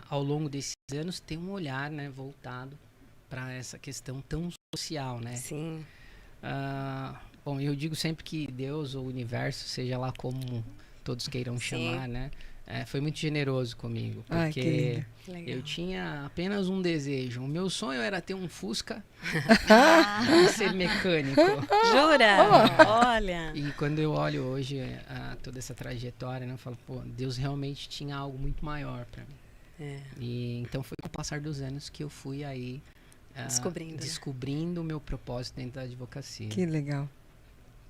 ao longo desses anos, ter um olhar, né, voltado para essa questão tão social, né? Sim. Bom, eu digo sempre que Deus ou o universo, seja lá como todos queiram chamar, né? Foi muito generoso comigo, Ai, que porque lindo. eu tinha apenas um desejo. O meu sonho era ter um Fusca e ser mecânico. Jura? Olha. E quando eu olho hoje toda essa trajetória, né, eu falo, pô, Deus realmente tinha algo muito maior para mim. E então foi com o passar dos anos que eu fui aí descobrindo o meu propósito dentro da advocacia. Que legal.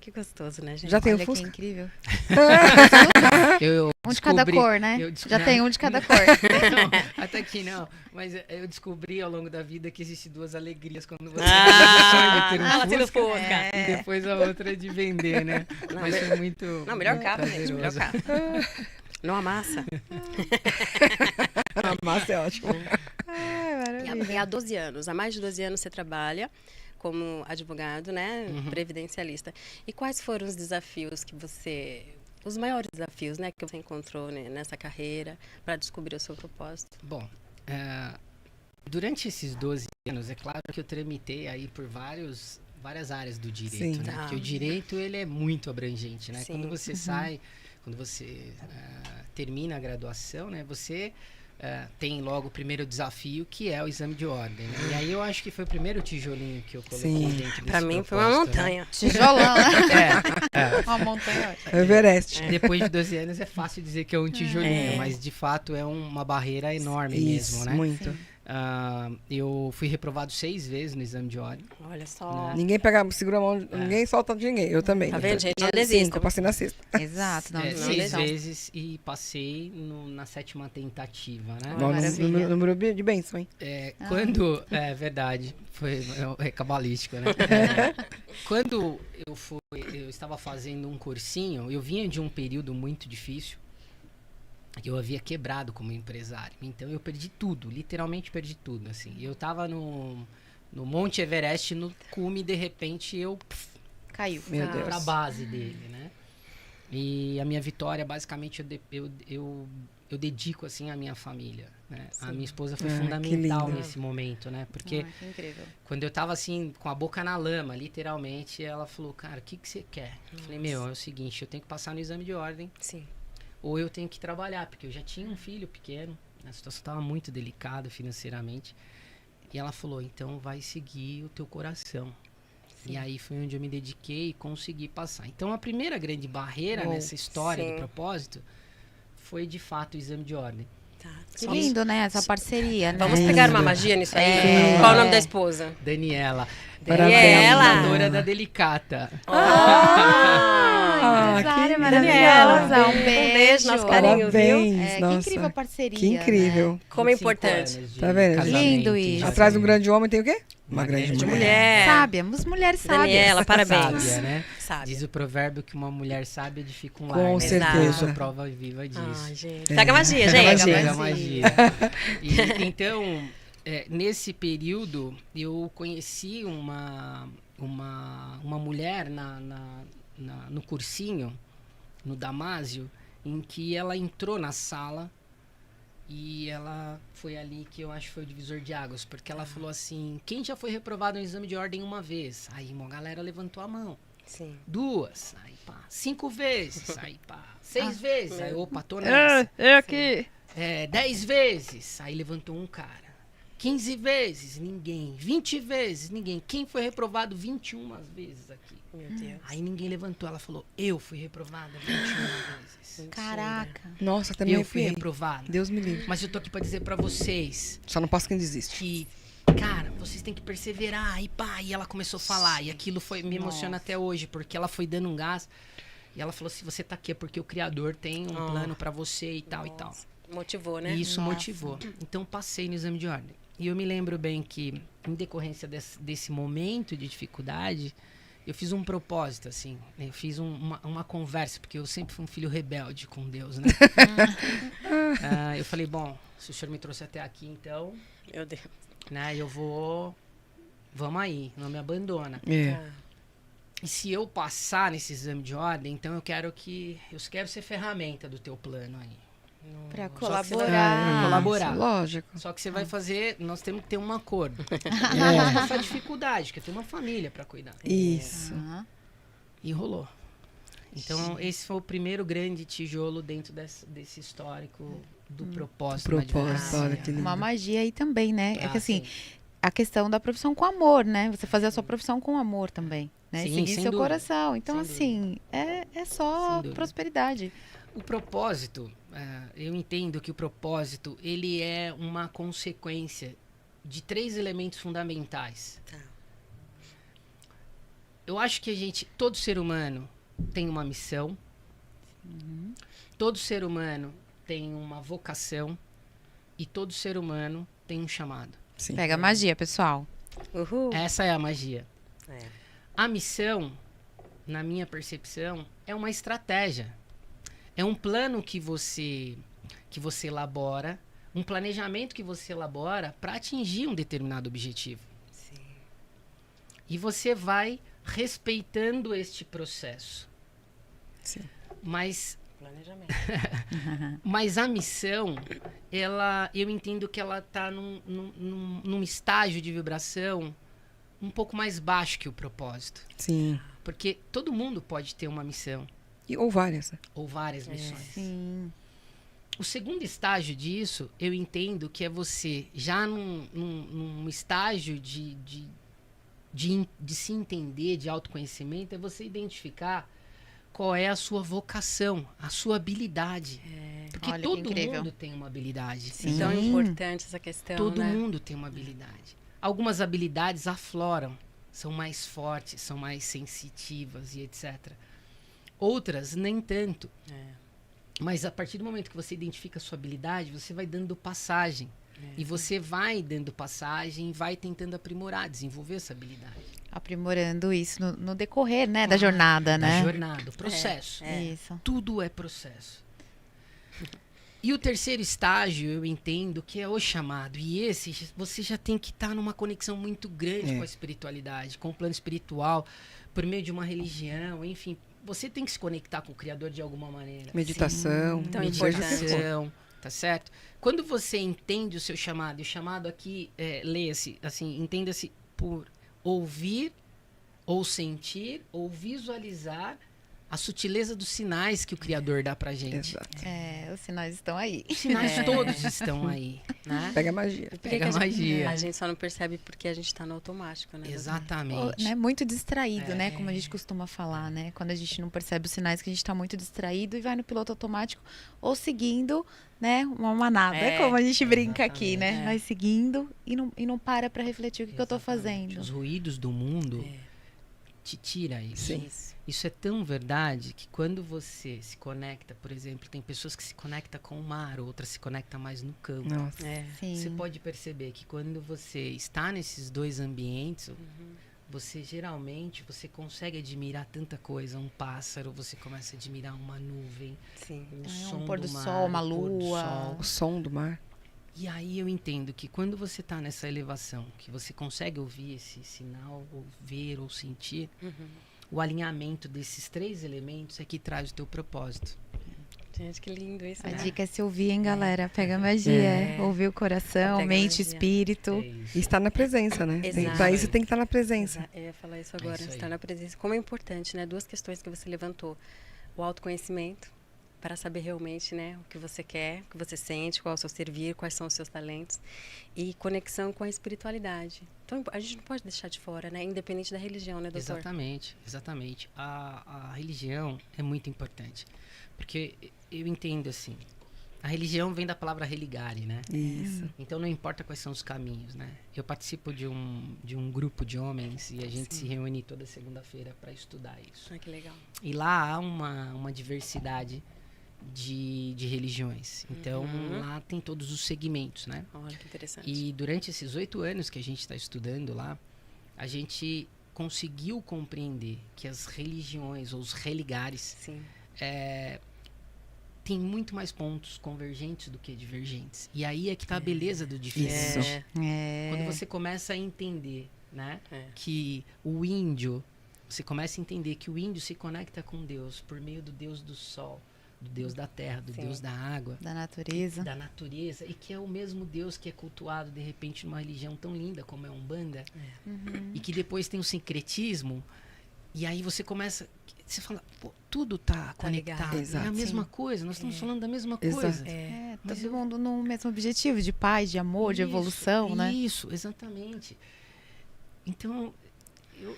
Que gostoso, né, gente? Já tem o Olha que Fusca? incrível. Eu Um de cada cor, né? Já tem um de cada cor. Não, até que não. Mas eu descobri ao longo da vida que existem duas alegrias quando você sonha de ter um Fusca. E depois a outra é de vender, né? Mas foi muito melhor carro, gente. Melhor prazeroso. carro. Não amassa. A massa é ótimo. Ai, maravilha. E há 12 anos, há mais de 12 anos você trabalha como advogado, né? Previdencialista. E quais foram os desafios que os maiores desafios, né, que você encontrou, né, nessa carreira para descobrir o seu propósito? Bom, durante esses 12 anos, é claro que eu tramitei aí por várias áreas do direito, Sim. né? Porque o direito, ele é muito abrangente, né? Sim. Quando você sai, quando você termina a graduação, né? Você tem logo o primeiro desafio, que é o exame de ordem, né? E aí eu acho que foi o primeiro tijolinho que eu coloquei Sim. dentro desse Para mim foi uma propósito, montanha. Tijolão, né? né? Uma montanha. Everest. Depois de 12 anos é fácil dizer que é um tijolinho, mas de fato é uma barreira enorme mesmo, né? Muito. Eu fui reprovado 6 vezes no exame de ordem. Olha só. Ninguém segura a mão, ninguém solta de ninguém. Eu também. Tá vendo, gente? Não Cinco, desista. eu passei na sexta. Exato. Não, não 6 desistam. vezes e passei na 7ª tentativa, né? Bom, maravilha. número de bênção, hein? Quando, verdade, é cabalístico, né? Quando eu estava fazendo um cursinho, eu vinha de um período muito difícil, que eu havia quebrado como empresário. Então eu perdi tudo, literalmente perdi tudo, assim. Eu tava no Monte Everest, no cume, de repente eu Caiu. Meu Deus. pra base dele, né? E a minha vitória, basicamente, eu dedico, assim, à minha família, né? A minha esposa foi Que fundamental lindo. nesse momento, né? Porque Que incrível. quando eu tava, assim, com a boca na lama, literalmente, ela falou, cara, o que você quer? Eu falei, meu, é o seguinte, eu tenho que passar no exame de ordem, Sim. ou eu tenho que trabalhar, porque eu já tinha um filho pequeno, a situação estava muito delicada financeiramente. E ela falou, então vai seguir o teu coração. E aí foi onde eu me dediquei e consegui passar. Então a primeira grande barreira nessa história do propósito foi de fato o exame de ordem. Tá. Que lindo, né? Essa parceria, né? Vamos pegar uma magia nisso aí? É. Qual o nome da esposa? Daniela. Daniela. Fundadora da Delicata. Empresária que maravilhosa. Um Um beijo. beijo, nosso carinho, viu? Parabéns, Que nossa. incrível parceria. Que incrível. Como é 25 importante. anos de Tá vendo? casamento, Lindo isso. Atrás de um grande homem tem o quê? Uma grande grande mulher. Mulher. Sábia, as mulheres sábias. Daniela, parabéns. Sábia, né? Sabe. Diz o provérbio que uma mulher sábia edifica um lar. Com né? certeza. Eu sou prova viva disso. Ai, gente. Pega a magia, gente. Pega a magia. E, então, nesse período, eu conheci uma mulher no cursinho, no Damásio, em que ela entrou na sala e ela foi ali que eu acho que foi o divisor de águas, porque ela falou assim, quem já foi reprovado no exame de ordem uma vez? Aí uma galera levantou a mão. Sim. 2, aí pá, 5 vezes, aí pá, 6 vezes, aí opa, tô nessa. É aqui. 10 vezes, aí levantou um cara. 15 vezes, ninguém. 20 vezes, ninguém. Quem foi reprovado 21 vezes aqui? Meu Deus. Aí ninguém levantou, ela falou, eu fui reprovada 21 vezes. Caraca. Nossa, também Eu fui arrepiei. reprovada. Deus me livre. Mas eu tô aqui pra dizer pra vocês Só não posso quem desiste. que, cara, vocês têm que perseverar. E pá, e ela começou a falar. E aquilo me emociona até hoje, porque ela foi dando um gás. E ela falou, se você tá aqui é porque o Criador tem um plano pra você e tal e tal. Motivou, né? E isso motivou. Então passei no exame de ordem. E eu me lembro bem que, em decorrência desse momento de dificuldade, eu fiz um propósito, assim. Eu fiz uma conversa, porque eu sempre fui um filho rebelde com Deus, né? Eu falei, bom, se o senhor me trouxe até aqui, então, Meu Deus. né, eu vou... Vamos aí, não me abandona. Ah, E se eu passar nesse exame de ordem, então eu quero ser ferramenta do teu plano aí. Pra Só que você vai- colaborar. colaborar. Isso, lógico. Só que você vai fazer, nós temos que ter um acordo. É. Essa dificuldade, porque tem uma família para cuidar. Isso. Ah, E rolou. Então, esse foi o primeiro grande tijolo dentro desse histórico do propósito. na Propósito, advocacia. olha que lindo. uma magia aí também, né? É que assim, sim. a questão da profissão com amor, né? Você fazer a sua profissão com amor também, né? Sim, Seguir sem seu dúvida. coração. Então, Sem assim, é Sem só dúvida. prosperidade. O propósito, eu entendo que o propósito, ele é uma consequência de 3 elementos fundamentais. Tá. Eu acho que todo ser humano tem uma missão, todo ser humano tem uma vocação e todo ser humano tem um chamado. Sim. Pega a magia, pessoal. Uhul. Essa é a magia. É. A missão, na minha percepção, é uma estratégia. É um plano que você elabora, um planejamento que você elabora para atingir um determinado objetivo. Sim. E você vai respeitando este processo. Sim. Mas Planejamento. Mas a missão, eu entendo que ela está num estágio de vibração um pouco mais baixo que o propósito. Sim. Porque todo mundo pode ter uma missão, Ou várias. Né? ou várias missões. Sim. O segundo estágio disso, eu entendo que é você, já num estágio de se entender, de autoconhecimento, é você identificar qual é a sua vocação, a sua habilidade. Porque Olha que todo incrível. mundo tem uma habilidade. Sim. Tão importante essa questão, Todo né? mundo tem uma habilidade. Algumas habilidades afloram, são mais fortes, são mais sensitivas e etc. Outras, nem tanto. Mas a partir do momento que você identifica a sua habilidade, você vai dando passagem. E você vai dando passagem e vai tentando aprimorar, desenvolver essa habilidade. Aprimorando isso no decorrer, né? Da jornada, né? Da jornada, o processo. Isso. Tudo é processo. E o terceiro estágio, eu entendo que é o chamado. E esse, você já tem que estar numa conexão muito grande com a espiritualidade, com o plano espiritual, por meio de uma religião, enfim. Você tem que se conectar com o Criador de alguma maneira. Meditação. Tão seja o que for. Meditação, tá certo? Quando você entende o seu chamado, e o chamado aqui, leia-se, assim, entenda-se por ouvir, ou sentir, ou visualizar a sutileza dos sinais que o Criador dá pra gente. Exato. Os sinais estão aí. Os sinais todos estão aí, né? Pega a magia. Por que Pega que a magia. A gente só não percebe porque a gente tá no automático, né? Exatamente. Né, muito distraído, né? Como a gente costuma falar, né? Quando a gente não percebe os sinais que a gente tá muito distraído e vai no piloto automático ou seguindo, né? Uma manada, como a gente brinca aqui, né? Vai seguindo e não para pra refletir o que eu tô fazendo. Os ruídos do mundo te tira isso. Sim. Isso é tão verdade que quando você se conecta, por exemplo, tem pessoas que se conectam com o mar, outras se conectam mais no campo. Nossa. Sim. Você pode perceber que quando você está nesses dois ambientes, você geralmente você consegue admirar tanta coisa, um pássaro, você começa a admirar uma nuvem, Sim. o Um som pôr do mar, sol, uma o pôr do lua. sol. O som do mar. E aí eu entendo que quando você está nessa elevação, que você consegue ouvir esse sinal, ou ver ou sentir, o alinhamento desses 3 elementos é que traz o teu propósito. Gente, que lindo isso, A né? dica é se ouvir, hein, galera? Pega a magia. Ouvir o coração, Pega a mente, magia. espírito. isso. E estar na presença, né? Exato. Pra isso tem que estar na presença. Eu ia falar isso agora, isso aí. estar na presença. Como é importante, né? 2 questões que você levantou. O autoconhecimento, para saber realmente, né, o que você quer, o que você sente, qual é o seu servir, quais são os seus talentos. E conexão com a espiritualidade. Então, a gente não pode deixar de fora, né? Independente da religião, né, doutor? Exatamente, exatamente. A religião é muito importante. Porque eu entendo assim, a religião vem da palavra religare, né? Isso. Então não importa quais são os caminhos, né? Eu participo de um grupo de homens e a gente se reúne toda segunda-feira para estudar isso. Ah, que legal. E lá há uma diversidade de religiões. Então lá tem todos os segmentos, né? Olha que interessante. E durante esses 8 anos que a gente está estudando lá, a gente conseguiu compreender que as religiões, ou os religares, Sim. têm muito mais pontos convergentes do que divergentes. E aí é que está a beleza do diferente. Isso. Quando você começa a entender, né, É. que o índio, você começa a entender que o índio se conecta com Deus por meio do Deus do Sol. do Deus da terra, do Sim. Deus da água, Da natureza. da natureza, e que é o mesmo Deus que é cultuado, de repente, numa religião tão linda como é a Umbanda, e que depois tem o sincretismo, e aí você começa, você fala, pô, tudo tá conectado, ligado. é a Exato. mesma coisa, nós estamos falando da mesma Exato. coisa. É. Todo mundo no mesmo objetivo, de paz, de amor, de evolução, né? Isso, exatamente. Então,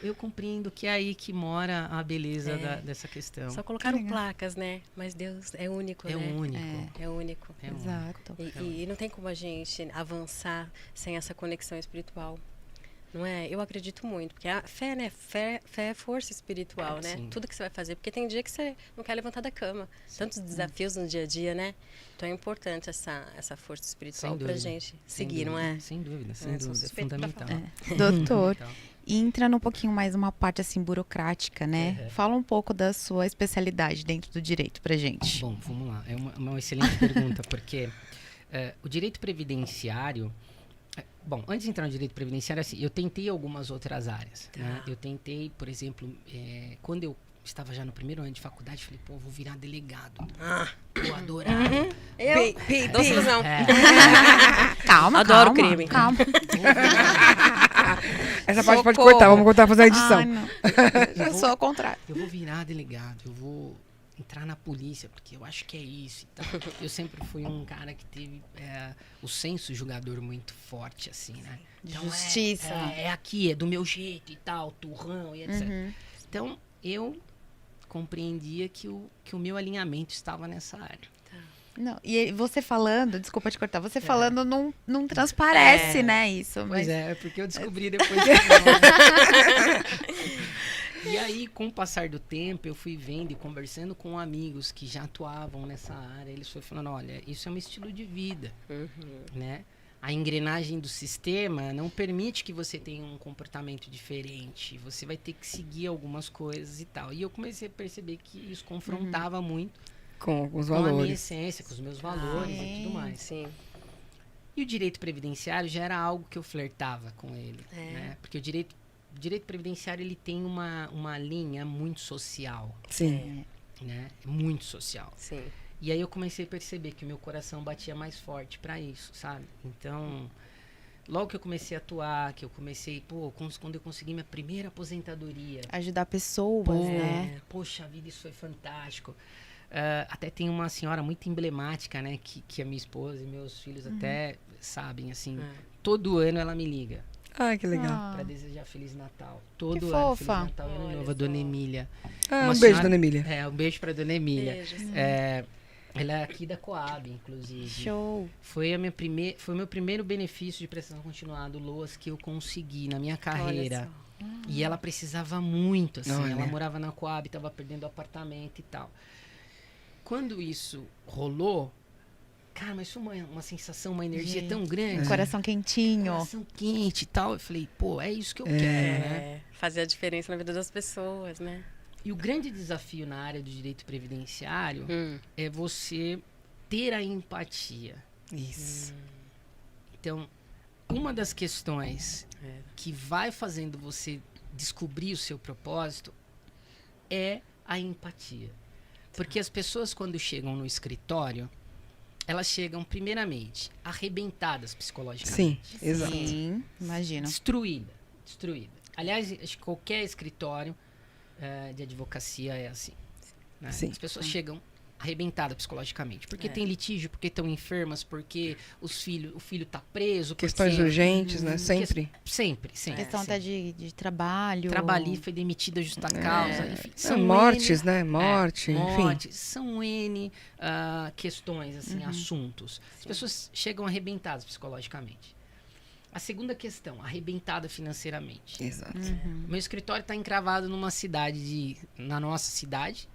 eu compreendo que é aí que mora a beleza dessa questão. Só colocaram legal. placas, né? Mas Deus é único, É né? único. É único. É único. Exato. E não tem como a gente avançar sem essa conexão espiritual. Não é? Eu acredito muito, porque a fé, né? Fé é força espiritual, né? Sim. Tudo que você vai fazer, porque tem dia que você não quer levantar da cama. Tantos desafios no dia a dia, né? Então é importante essa força espiritual Sem pra dúvida. gente Sem seguir, não dúvida, é? Sem dúvida, sem É, sou dúvida. É suspeita pra fundamental. Doutor, Fundamental. e entra um pouquinho mais uma parte assim burocrática, né? Fala um pouco da sua especialidade dentro do direito pra gente. Bom, vamos lá. É uma excelente pergunta, porque o direito previdenciário... Bom, antes de entrar no direito previdenciário, assim, eu tentei algumas outras áreas. Né? Eu tentei, por exemplo, quando eu estava já no primeiro ano de faculdade, falei, pô, vou virar delegado. Vou adorar. Eu dou solução. Calma, Adoro calma, crime. calma. Essa parte pode Socorro. cortar, vamos cortar, fazer a edição. Ai, não. Eu sou ao contrário. Eu vou virar delegado, eu vou entrar na polícia, porque eu acho que é isso e tal. Eu sempre fui um cara que teve o senso julgador muito forte, assim, né? De Então, justiça. É aqui, é do meu jeito e tal, turrão e etc. Então, eu compreendia que o meu alinhamento estava nessa área. Não, e você falando, desculpa te cortar, você falando não transparece, né, isso. Pois Mas é porque eu descobri depois que não. E aí, com o passar do tempo, eu fui vendo e conversando com amigos que já atuavam nessa área. Eles foram falando, olha, isso é um estilo de vida, né? A engrenagem do sistema não permite que você tenha um comportamento diferente. Você vai ter que seguir algumas coisas e tal. E eu comecei a perceber que isso confrontava muito Com os com a minha valores. essência, com os meus valores e tudo mais. Sim. E o direito previdenciário já era algo que eu flertava com ele, né? Porque o direito previdenciário, ele tem uma linha muito social, Sim. né? Muito social. Sim. E aí eu comecei a perceber que o meu coração batia mais forte para isso, sabe? Então, logo que eu comecei a atuar, que eu comecei, quando eu consegui minha primeira aposentadoria, ajudar pessoas, né? poxa vida, isso foi fantástico. Até tem uma senhora muito emblemática, né? Que a minha esposa e meus filhos até sabem, assim. Todo ano ela me liga Ai, que legal. para desejar Feliz Natal. Todo Que ano, fofa. Feliz Natal e Ano Novo, a Dona Emília. Ah, Uma um beijo, senhora- dona Emília. Um beijo para Dona Emília. Beijo. Ela é aqui da Coab, inclusive. Show. Foi o meu primeiro benefício de prestação continuada, LOAS, que eu consegui na minha carreira. E ela precisava muito, assim. Olha. Ela morava na Coab, estava perdendo o apartamento e tal. Quando isso rolou, cara, mas foi uma sensação, uma energia Gente, tão grande. Coração quentinho. Coração quente e tal. Eu falei, pô, é isso que eu quero, né? Fazer a diferença na vida das pessoas, né? E o grande desafio na área do direito previdenciário é você ter a empatia. Isso. Então, uma das questões que vai fazendo você descobrir o seu propósito é a empatia. Porque as pessoas, quando chegam no escritório, elas chegam, primeiramente, arrebentadas Sim, psicologicamente. exato. Sim, imagino. Destruída. Aliás, acho que qualquer escritório de advocacia é assim. Né? Sim. As pessoas chegam arrebentadas psicologicamente. Porque tem litígio, porque estão enfermas, porque o filho está preso. Questões porque... urgentes, né? Sempre. Sempre. Questão sempre. até de trabalho. Trabalhei, foi demitida justa causa, enfim. Mortes, né? Morte, enfim. Mortes, são N questões, assim, assuntos. As pessoas chegam arrebentadas psicologicamente. A segunda questão, arrebentada financeiramente. Exato. Meu escritório está encravado na nossa cidade.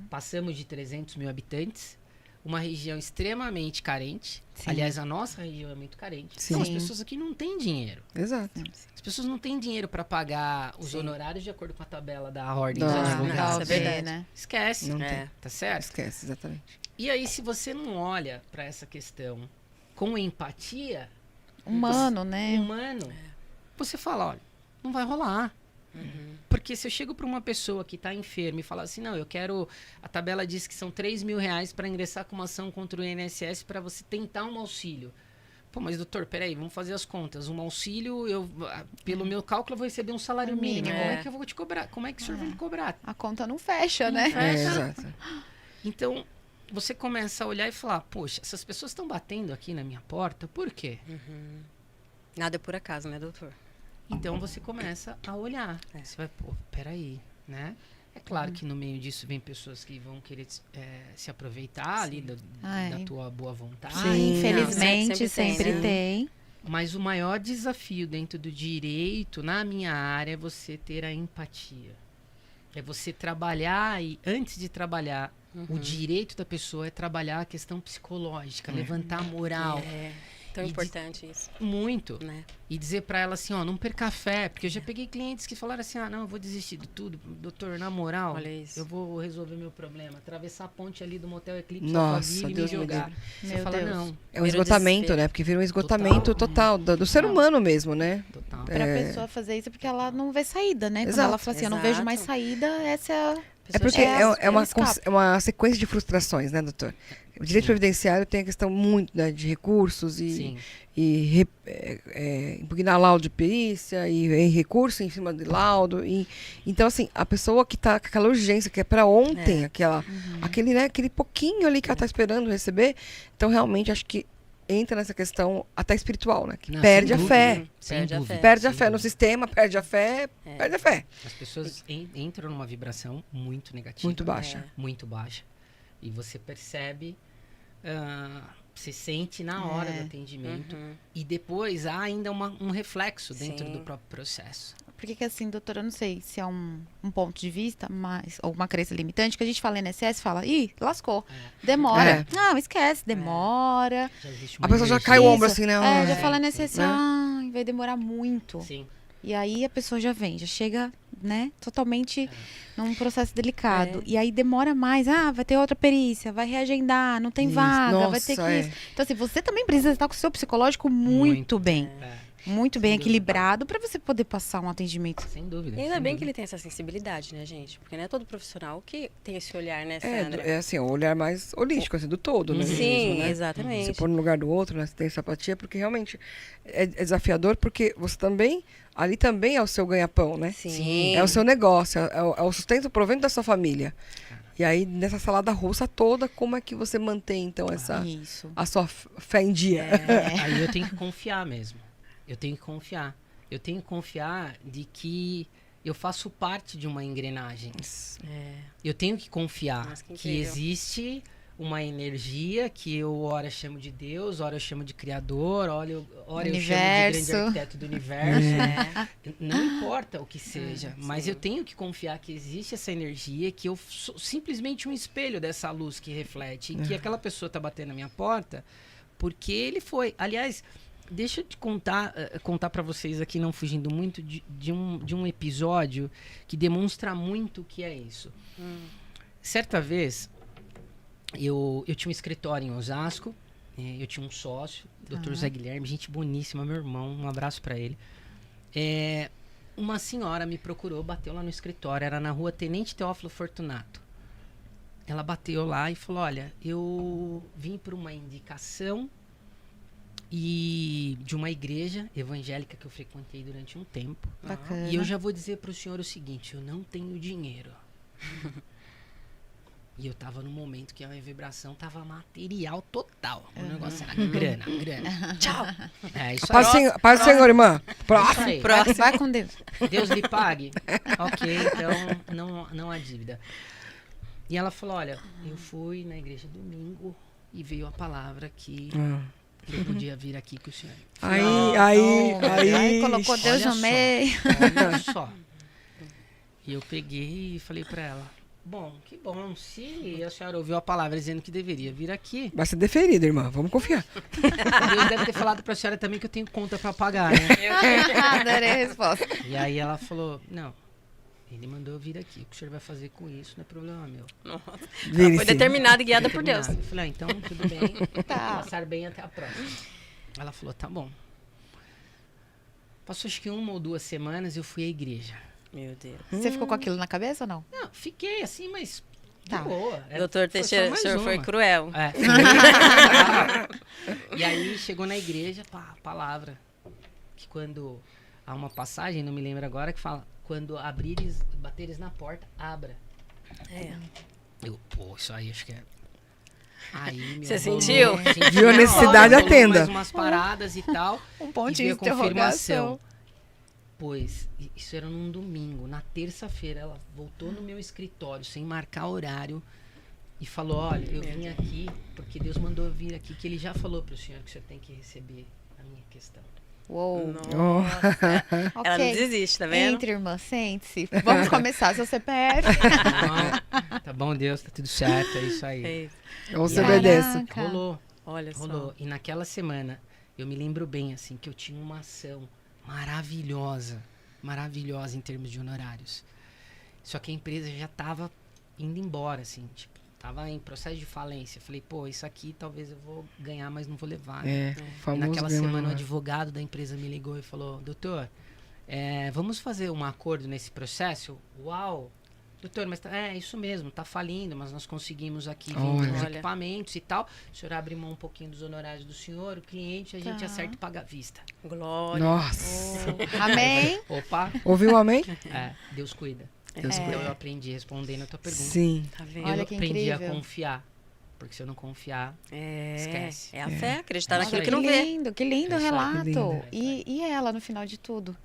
Passamos de 300 mil habitantes. Uma região extremamente carente. Sim. Aliás, a nossa região é muito carente. Sim. Então, as pessoas aqui não têm dinheiro. Exato. As pessoas não têm dinheiro para pagar os honorários de acordo com a tabela da ordem Não, dos não, advogados. isso é verdade. né? Esquece. Não tem. Tá certo? Esquece, exatamente. E aí, se você não olha para essa questão com empatia, Humano, né? humano, você fala, olha, não vai rolar. porque se eu chego para uma pessoa que está enferma e falar assim, não, eu quero... A tabela diz que são R$3.000 para ingressar com uma ação contra o INSS para você tentar um auxílio. Pô, mas doutor, peraí, vamos fazer as contas. Um auxílio, pelo meu cálculo, eu vou receber um salário mínimo. Como é que eu vou te cobrar? Como é que o senhor vai me cobrar? A conta não fecha, né? Exato. Então, você começa a olhar e falar, poxa, essas pessoas estão batendo aqui na minha porta, por quê? Nada é por acaso, né, doutor? Então, você começa a olhar. Você vai, pô, peraí, né? É claro que no meio disso vem pessoas que vão querer se aproveitar ali da tua boa vontade. Sim. Infelizmente, Não, sempre né? tem. Mas o maior desafio dentro do direito, na minha área, é você ter a empatia. É você trabalhar e, antes de trabalhar o direito da pessoa, é trabalhar a questão psicológica, levantar a moral. É tão E importante isso, Muito. né? E dizer pra ela assim, ó, não perca a fé. Porque eu já peguei clientes que falaram assim, não, eu vou desistir de tudo. Doutor, na moral, Olha isso. eu vou resolver meu problema. Atravessar a ponte ali do Motel Eclipse, Nossa, Alphaville, e me Deus me jogar. livre. Você Meu fala, Deus. não, É um Vira o esgotamento, desespero. né? Porque vira um esgotamento total, do ser humano mesmo, né? total. Pra pessoa fazer isso porque ela não vê saída, né? Quando Exato. ela fala assim, eu não vejo mais Exato. saída, essa é a... É porque É, é uma, eu escapo. é uma sequência de frustrações, né, doutor? O direito previdenciário tem a questão muito, né, de recursos Sim. e impugnar laudo de perícia e recurso em cima de laudo. Então, assim, a pessoa que está com aquela urgência, que é para ontem, aquele pouquinho ali que ela está esperando receber, então realmente acho que entra nessa questão até espiritual, né? Que Não, perde sem a dúvida. fé. Sem Perde a dúvida. fé. Perde a sem fé no dúvida. sistema, perde a fé, perde a fé. As pessoas entram numa vibração muito negativa. Muito baixa. Muito baixa. E você percebe, você sente na hora do atendimento. E depois há ainda um reflexo dentro Sim. do próprio processo. Porque que assim, doutora, eu não sei se é um ponto de vista, mas, ou uma crença limitante, que a gente fala INSS, fala, ih, lascou, demora. É. Não, esquece, demora. Já existe A uma pessoa já energia. cai o ombro Isso. assim, né? Já Sim, fala INSS, né? vai demorar muito. Sim. E aí a pessoa já vem, já chega, né, totalmente num processo delicado. É. E aí demora mais, vai ter outra perícia, vai reagendar, não tem Isso. vaga, vai ter que Nossa, isso. Então assim, você também precisa estar com o seu psicológico muito bem. Muito bem Sem dúvida. equilibrado para você poder passar um atendimento. Sem dúvida. E ainda sem bem que dúvida. ele tem essa sensibilidade, né, gente? Porque não é todo profissional que tem esse olhar, né, É, Sandra? é assim, o olhar mais holístico, assim, do todo, né? Sim, mesmo, né? exatamente. Se pôr no lugar do outro, né? Você tem simpatia, porque realmente é desafiador, porque você também, ali também é o seu ganha-pão, né? Sim. É o seu negócio, é o sustento, o provento da sua família. E aí, nessa salada russa toda, como é que você mantém, então, Isso. a sua fé em dia? Aí eu tenho que confiar mesmo. Eu tenho que confiar. Eu tenho que confiar de que eu faço parte de uma engrenagem. Eu tenho que confiar Nossa, que que incrível. existe uma energia que eu ora chamo de Deus, ora eu chamo de Criador, ora eu chamo de Universo. grande arquiteto do universo. Não importa o que seja, mas eu tenho que confiar que existe essa energia, que eu sou simplesmente um espelho dessa luz que reflete, e que aquela pessoa está batendo na minha porta porque ele foi. Aliás, deixa eu te contar para vocês aqui, não fugindo muito, de um episódio que demonstra muito o que é isso. Certa vez, eu tinha um escritório em Osasco, eu tinha um sócio, Dr. Zé Guilherme, gente boníssima, meu irmão, um abraço para ele. Uma senhora me procurou, bateu lá no escritório, era na rua Tenente Teófilo Fortunato. Ela bateu lá e falou, olha, eu vim por uma indicação e de uma igreja evangélica que eu frequentei durante um tempo. Bacana. E eu já vou dizer para o senhor o seguinte, eu não tenho dinheiro. E eu tava num momento que a minha vibração tava material total. O negócio era grana. Tchau. É isso aí. Paz do Senhor, irmã. Isso Próximo. aí. Vai com Deus. Deus lhe pague. Ok, então não há dívida. E ela falou, olha, eu fui na igreja domingo e veio a palavra que eu podia vir aqui com o senhor. Aí. Colocou Deus Olha no só. meio. Olha só. E eu peguei e falei pra ela, bom, que bom, se a senhora ouviu a palavra dizendo que deveria vir aqui, Vai ser deferido, irmã. Vamos confiar. Deus deve ter falado pra senhora também que eu tenho conta pra pagar, né? Adorei a resposta. E aí ela falou, não, ele mandou eu vir aqui, o que o senhor vai fazer com isso não é problema meu. Vire Foi determinada e guiada por Deus. Eu falei, então tudo bem, Tá. passar bem até a próxima. Ela falou, tá bom. Passou acho que 1 ou 2 semanas, eu fui à igreja. Meu Deus. Você ficou com aquilo na cabeça ou não? Não, fiquei assim, mas Tá. de boa. Doutor Foi só Teixeira, o mais senhor foi uma. cruel. E aí chegou na igreja, pá, palavra. Que quando há uma passagem, não me lembro agora, que fala: quando abrires, bateres na porta, abra. Eu, pô, isso aí acho que é. Aí, meu, Você rolou- sentiu? senti Viu a na necessidade, hora, rolou atenda. mais umas paradas e tal. Um E pontinho veio de a confirmação. interrogação. Pois, isso era num domingo. Na terça-feira, ela voltou no meu escritório, sem marcar horário, e falou: olha, eu vim aqui porque Deus mandou eu vir aqui, que ele já falou para o senhor que o senhor tem que receber a minha questão. Uou. Nossa. Ela não Ok. desiste, tá vendo? Entre, irmã, sente-se. Vamos começar seu CPF. Não, tá bom, Deus, tá tudo certo, é isso aí. Eita, Ou você obedece. Caraca. Rolou, olha só. rolou. E naquela semana, eu me lembro bem, assim, que eu tinha uma ação maravilhosa em termos de honorários. Só que a empresa já tava indo embora, assim, tipo, tava em processo de falência. Falei, pô, isso aqui talvez eu vou ganhar, mas não vou levar. né? É, o E famoso naquela ganha semana o menor. advogado da empresa me ligou e falou: doutor, vamos fazer um acordo nesse processo? Uau! Doutor, mas é isso mesmo, tá falindo, mas nós conseguimos aqui vender os Olha. equipamentos e tal. O senhor abre mão um pouquinho dos honorários do senhor, o cliente, a gente Tá. acerta e paga à vista. Glória. Nossa. Amém. Opa, Ouviu um amém? Deus cuida. Deus Então cuida. eu aprendi respondendo a tua pergunta. Sim. Tá vendo? Olha Eu que aprendi a incrível. confiar. Porque se eu não confiar, É, Esquece. é a fé, acreditar Nossa, naquilo que que não vê. Que lindo É isso aí. relato. Lindo. E ela no final de tudo?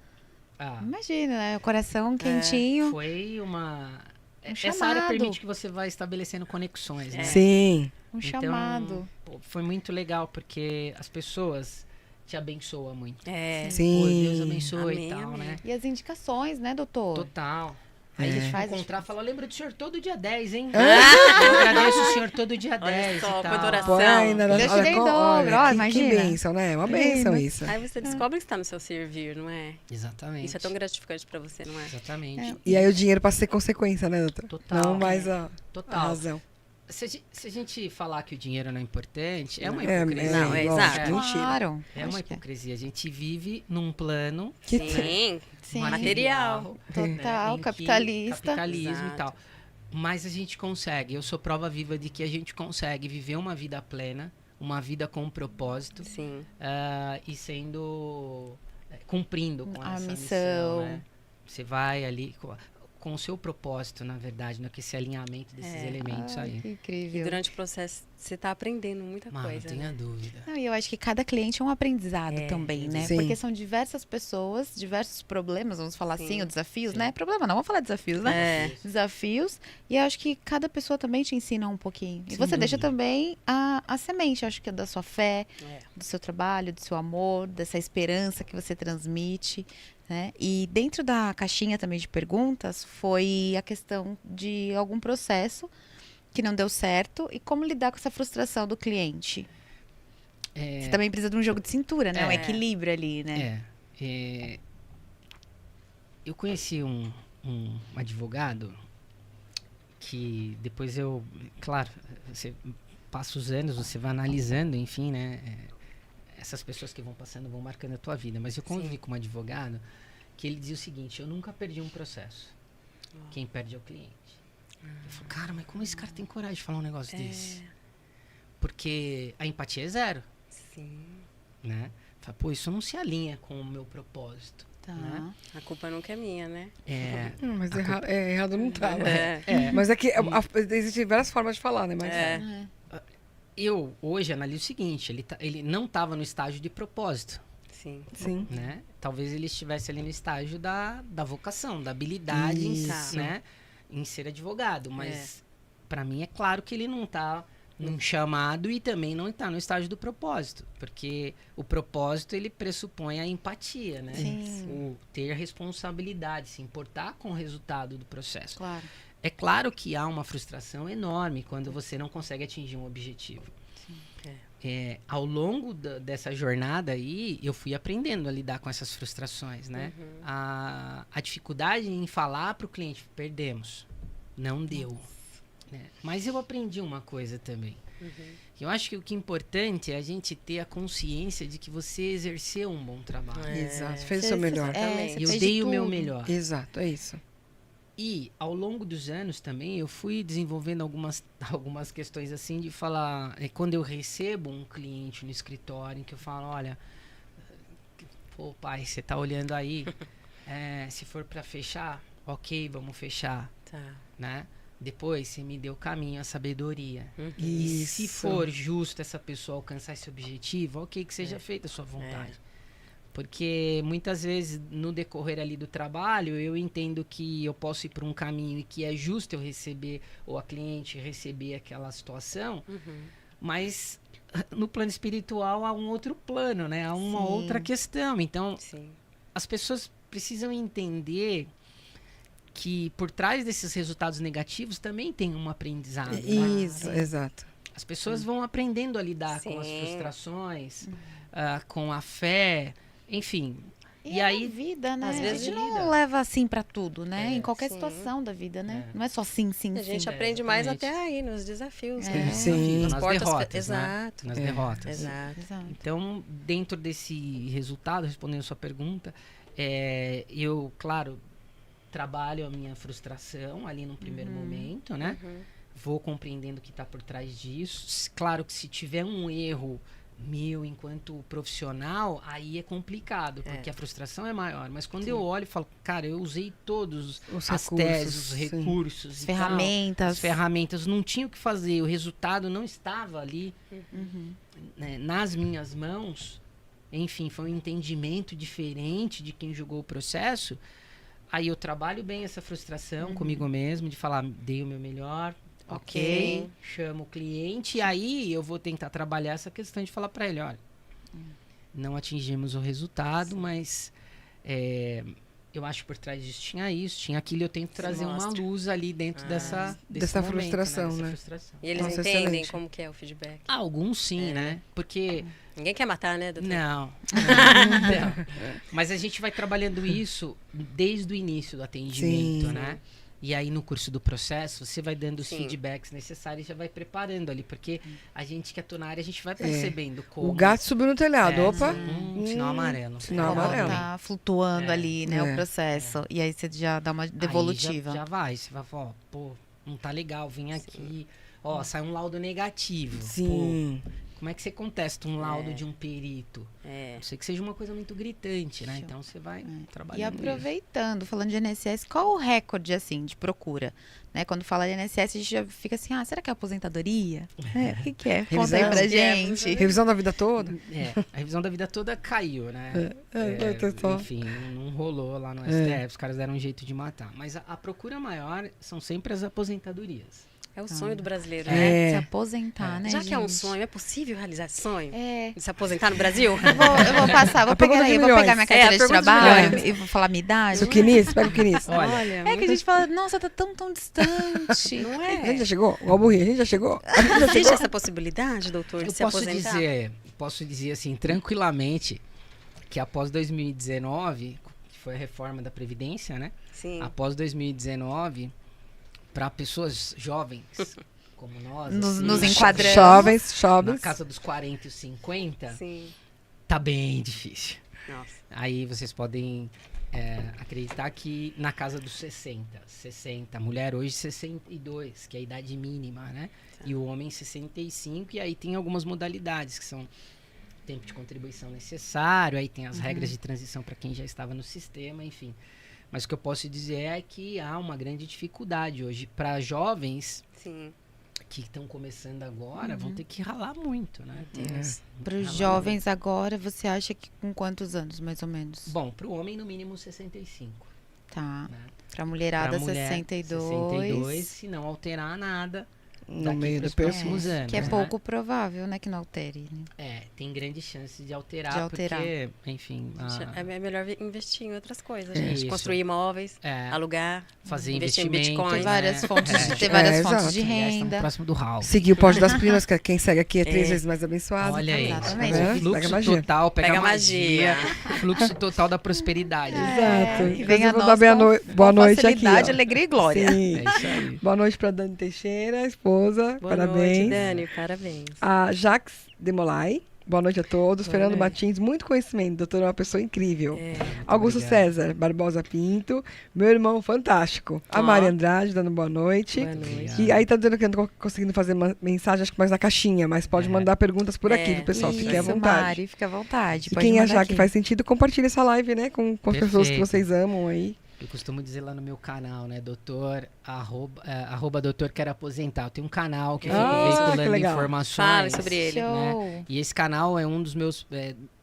ah, Imagina, né? O coração quentinho. foi uma... Essa chamado. área permite que você vá estabelecendo conexões, né? Sim. Um Então, chamado. pô, foi muito legal, porque as pessoas te abençoam muito. É. Pô, Sim. Deus abençoe Amém, e tal, amém. né? E as indicações, né, doutor? Total. É. Aí a gente Faz a encontrar e falar: lembra do senhor todo dia 10, hein? Ah! Eu agradeço o senhor todo dia Olha 10 só, e tal. quanta oração. Põe aí na Deus te dê em dobro, ó, que imagina. bênção, né? Uma bênção Lindo. isso. Aí você descobre que está no seu servir, não é? Exatamente. Isso é tão gratificante pra você, não é? Exatamente. E aí o dinheiro passa a ser consequência, né, doutor? Total. Não mais a Total. razão. Se a gente falar que o dinheiro não é importante, é uma É, hipocrisia. Não, é lógico, exato. mentira. Claro. É uma Acho que hipocrisia. A gente vive num plano Que Sim, Sim. material. Total, em que- capitalista. Capitalismo Exato. e tal. Mas a gente consegue. Eu sou prova viva de que a gente consegue viver uma vida plena, uma vida com propósito Sim. e sendo... cumprindo com A essa missão. missão, né? Você vai ali com o seu propósito, na verdade, né? Com esse alinhamento desses elementos Ai, aí. que E incrível. durante o processo você tá aprendendo muita Mano, não coisa, tenha né? dúvida. Não, e eu acho que cada cliente é um aprendizado É, também, né? sim. Porque são diversas pessoas, diversos problemas, vamos falar Sim. assim, ou desafios, Sim. né? Problema não, vamos falar desafios, né? É. Desafios. E eu acho que cada pessoa também te ensina um pouquinho. E Sem você deixa dúvida. também a semente, acho que é da sua fé, É. do seu trabalho, do seu amor, dessa esperança que você transmite, né? E dentro da caixinha também de perguntas foi a questão de algum processo que não deu certo e como lidar com essa frustração do cliente. Você também precisa de um jogo de cintura, né? Um É. equilíbrio ali, né? Eu conheci um advogado que depois claro, você passa os anos, você vai analisando, enfim, né? Essas pessoas que vão passando vão marcando a tua vida. Mas eu convivi com um advogado que ele dizia o seguinte: eu nunca perdi um processo. Quem perde é o cliente. Eu falo: cara, mas como esse cara tem coragem de falar um negócio desse? Porque a empatia é zero, Sim. né? Fala: pô, isso não se alinha com o meu propósito. Tá. Né? A culpa nunca é minha, né? Mas errado não tá, né? É. Mas é que existem várias formas de falar, né? Mas É. Eu hoje analiso o seguinte: ele não estava no estágio de propósito, Sim. sim. né? Talvez ele estivesse ali no estágio da vocação, da habilidade, Isso. né? Em ser advogado. Mas para mim é claro que ele não está num chamado e também não está no estágio do propósito, porque o propósito ele pressupõe a empatia, né? Sim. O ter responsabilidade, se importar com o resultado do processo. Claro. É claro que há uma frustração enorme quando você não consegue atingir um objetivo. Ao longo dessa jornada aí, eu fui aprendendo a lidar com essas frustrações, né? A dificuldade em falar para o cliente: perdemos, não deu. Né? Mas eu aprendi uma coisa também. Eu acho que o que é importante é a gente ter a consciência de que você exerceu um bom trabalho. Exato, fez o seu melhor. Eu dei o meu melhor. Exato, é isso. E, ao longo dos anos também, eu fui desenvolvendo algumas questões assim de falar... quando eu recebo um cliente no escritório, que eu falo, olha... Pô, pai, você tá olhando aí, se for para fechar, ok, vamos fechar, né? Depois você me deu o caminho, a sabedoria. E se for justo essa pessoa alcançar esse objetivo, ok, que seja feita a sua vontade. Porque muitas vezes no decorrer ali do trabalho, eu entendo que eu posso ir por um caminho e que é justo eu receber, ou a cliente receber aquela situação, mas... no plano espiritual há um outro plano, né? Há uma outra questão. Então, as pessoas precisam entender que por trás desses resultados negativos também tem um aprendizado. Isso, exato. As pessoas vão aprendendo a lidar com as frustrações, com a fé, enfim... E aí, a vida, né? Às vezes a gente não leva assim pra tudo, né? Em qualquer situação da vida, né? Não é só sim. A gente aprende mais até aí, nos desafios. Sim. Nas derrotas, exato. Nas derrotas. Exato. Então, dentro desse resultado, respondendo a sua pergunta, eu, claro, trabalho a minha frustração ali no primeiro momento, né? Vou compreendendo o que está por trás disso. Claro que se tiver um erro... meu, enquanto profissional, aí é complicado, porque a frustração é maior. Mas quando eu olho e falo, cara, eu usei todos as teses, os recursos, as ferramentas, não tinha o que fazer, o resultado não estava ali né, nas minhas mãos. Enfim, foi um entendimento diferente de quem julgou o processo. Aí eu trabalho bem essa frustração comigo mesmo, de falar, dei o meu melhor, ok, chamo o cliente e aí eu vou tentar trabalhar essa questão de falar para ele, olha, não atingimos o resultado, mas eu acho que por trás disso tinha isso, tinha aquilo, eu tento trazer uma luz ali dentro dessa momento, frustração, né? Né? Frustração. E eles entendem excelente. Como que é o feedback? Alguns sim, né? Porque... ninguém quer matar, né, doutor? Não. Mas a gente vai trabalhando isso desde o início do atendimento, né? E aí, no curso do processo, você vai dando os feedbacks necessários e já vai preparando ali. Porque a gente que atua na área, a gente vai percebendo como... o gato subiu no telhado, opa. Sinal amarelo. Sinal amarelo. Tá flutuando ali, né, o processo. E aí você já dá uma devolutiva. Aí já vai. Você vai falar, pô, não tá legal, vem aqui. Ó, sai um laudo negativo. Sim. Pô, como é que você contesta um laudo de um perito? Não sei que seja uma coisa muito gritante, né? Então você vai trabalhando. E aproveitando, falando de INSS, qual o recorde, assim, de procura? Né? Quando fala de INSS, a gente já fica assim, será que é aposentadoria? O que é? Conta aí pra gente. Revisão da vida toda? A revisão da vida toda caiu, né? Enfim, não rolou lá no STF, os caras deram um jeito de matar. Mas a procura maior são sempre as aposentadorias. É o sonho do brasileiro, né? Se aposentar, né, já gente? que é um sonho, é possível realizar esse sonho? De se aposentar no Brasil? Eu vou passar, vou pegar minha carteira de trabalho e vou falar minha idade. O quinis, pega o quinis. Olha, que a gente fala, nossa, tá tão distante. Não é? A gente já chegou? Igual burrinho, a gente já chegou? Existe essa possibilidade, doutor, de se aposentar? Posso dizer assim, tranquilamente, que após 2019, que foi a reforma da Previdência, né? Sim. Após 2019... para pessoas jovens como nós, nos enquadramos. Jovens. Na casa dos 40 e 50, Sim. tá bem difícil. Nossa. Aí vocês podem acreditar que na casa dos 60, mulher hoje 62, que é a idade mínima, né? E o homem 65, e aí tem algumas modalidades, que são tempo de contribuição necessário, aí tem as regras de transição para quem já estava no sistema, enfim. Mas o que eu posso dizer é que há uma grande dificuldade hoje para jovens que estão começando agora, vão ter que ralar muito, né? Para os jovens agora, você acha que com quantos anos, mais ou menos? Bom, para o homem, no mínimo 65. Tá. Né? Para a mulherada, mulher, 62. Se não alterar nada no meio dos próximos anos. Que é pouco provável, né, que não altere. Né? tem grande chance de alterar, porque, enfim... É melhor investir em outras coisas, É gente. isso. Construir imóveis, alugar, fazer investir em investimento, Bitcoin. Ter várias fontes, ter É, várias fontes exato. de renda. próximo do Raul. Seguir o Pod das Primas, que quem segue aqui é 3 vezes mais abençoado. Olha aí, Exatamente. Tá vendo? Pega fluxo magia. total, pega Pega magia, magia. fluxo total da prosperidade. Exato. Que venha a Vou nós dar com boa noite aqui. facilidade, Ó. alegria e glória. Sim. É isso aí. Boa noite pra Dani Teixeira, esposa. Boa Parabéns. noite, Dani. Parabéns. A Jax Demolay. Boa noite a todos. Boa Fernando noite. Martins, muito conhecimento. Doutor é uma pessoa incrível. Augusto obrigado. César Barbosa Pinto. Meu irmão fantástico. A Ó. Mari Andrade, dando boa noite. Boa noite. Obrigado. E aí tá dizendo que eu não tô conseguindo fazer mensagem, acho que mais na caixinha, mas pode mandar perguntas por aqui, do pessoal. Fique à Isso, vontade. Mari, fica à vontade. E Pode quem mandar achar aqui. que faz sentido, compartilhe essa live, né? Com as pessoas que Perfeito. vocês amam aí. Eu costumo dizer lá no meu canal, né? Arroba doutor quero aposentar. Eu tenho um canal que eu fico Ah, que veiculando legal. informações. Fale sobre ele. Show. E esse canal é um dos meus...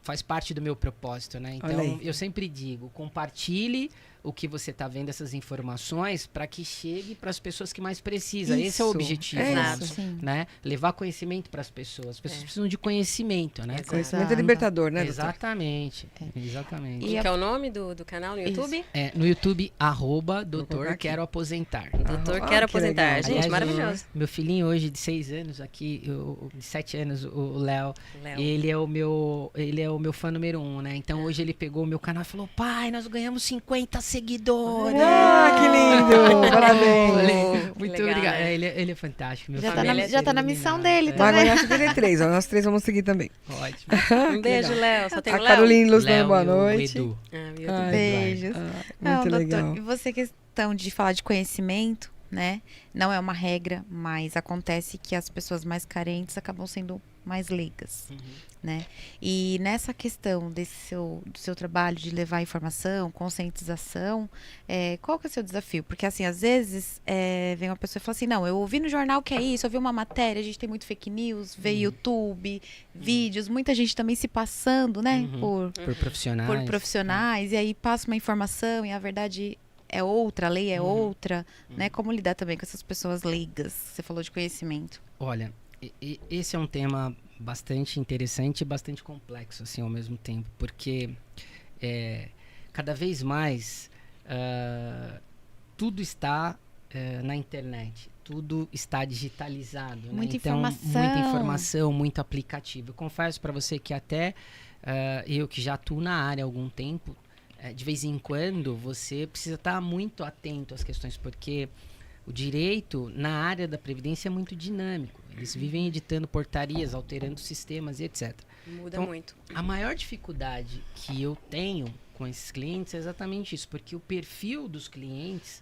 faz parte do meu propósito, né? Olha Então, aí. eu sempre digo, compartilhe o que você está vendo, essas informações, para que chegue para as pessoas que mais precisam. Esse é o Isso, objetivo, é né? isso. Sim. Né? Levar conhecimento para as pessoas. As pessoas precisam de conhecimento, né? Exato. Conhecimento é Exato. libertador, né, doutor? Exatamente. Exatamente. E que é o nome do canal no YouTube? No YouTube, arroba doutor colocar aqui. quero aposentar. Doutor Ah, Quero que Aposentar. legal. Gente, Aliás, maravilhoso. Meu filhinho hoje de 6 anos aqui, de 7 anos, o Léo, Léo. ele é o meu fã número 1, né? Então hoje ele pegou o meu canal e falou: pai, nós ganhamos 50 seguidores. Ah, que lindo! Parabéns! Muito legal, obrigado. né? Ele é fantástico. Meu Já filho tá é já tá na fenomenal. missão dele, Vai tá vendo? ganhar 53, ó. Nós 3 vamos seguir também. Ótimo. Um beijo, Léo. Só tem o A Léo. Caroline Luz dando Léo boa e o noite. Edu. Meu Ai, Deus. Beijos. Muito doutor, legal. e você, questão de falar de conhecimento, né? Não é uma regra, mas acontece que as pessoas mais carentes acabam sendo mais leigas, né? E nessa questão do seu trabalho de levar informação, conscientização, qual que é o seu desafio? Porque, assim, às vezes vem uma pessoa e fala assim, não, eu ouvi no jornal que é isso, eu vi uma matéria, a gente tem muito fake news, vê YouTube, vídeos, muita gente também se passando, né? Por profissionais. Por profissionais, e aí passa uma informação e a verdade é outra, a lei é outra, né? Como lidar também com essas pessoas leigas? Você falou de conhecimento. Olha, esse é um tema bastante interessante e bastante complexo, assim, ao mesmo tempo, porque cada vez mais tudo está na internet, tudo está digitalizado, né? Muita Então, informação. muita informação, muito aplicativo. Eu confesso para você que até eu que já atuo na área há algum tempo, de vez em quando você precisa estar muito atento às questões, porque o direito na área da Previdência é muito dinâmico. Eles vivem editando portarias, alterando sistemas e etc. Muda Então, muito. A maior dificuldade que eu tenho com esses clientes é exatamente isso, porque o perfil dos clientes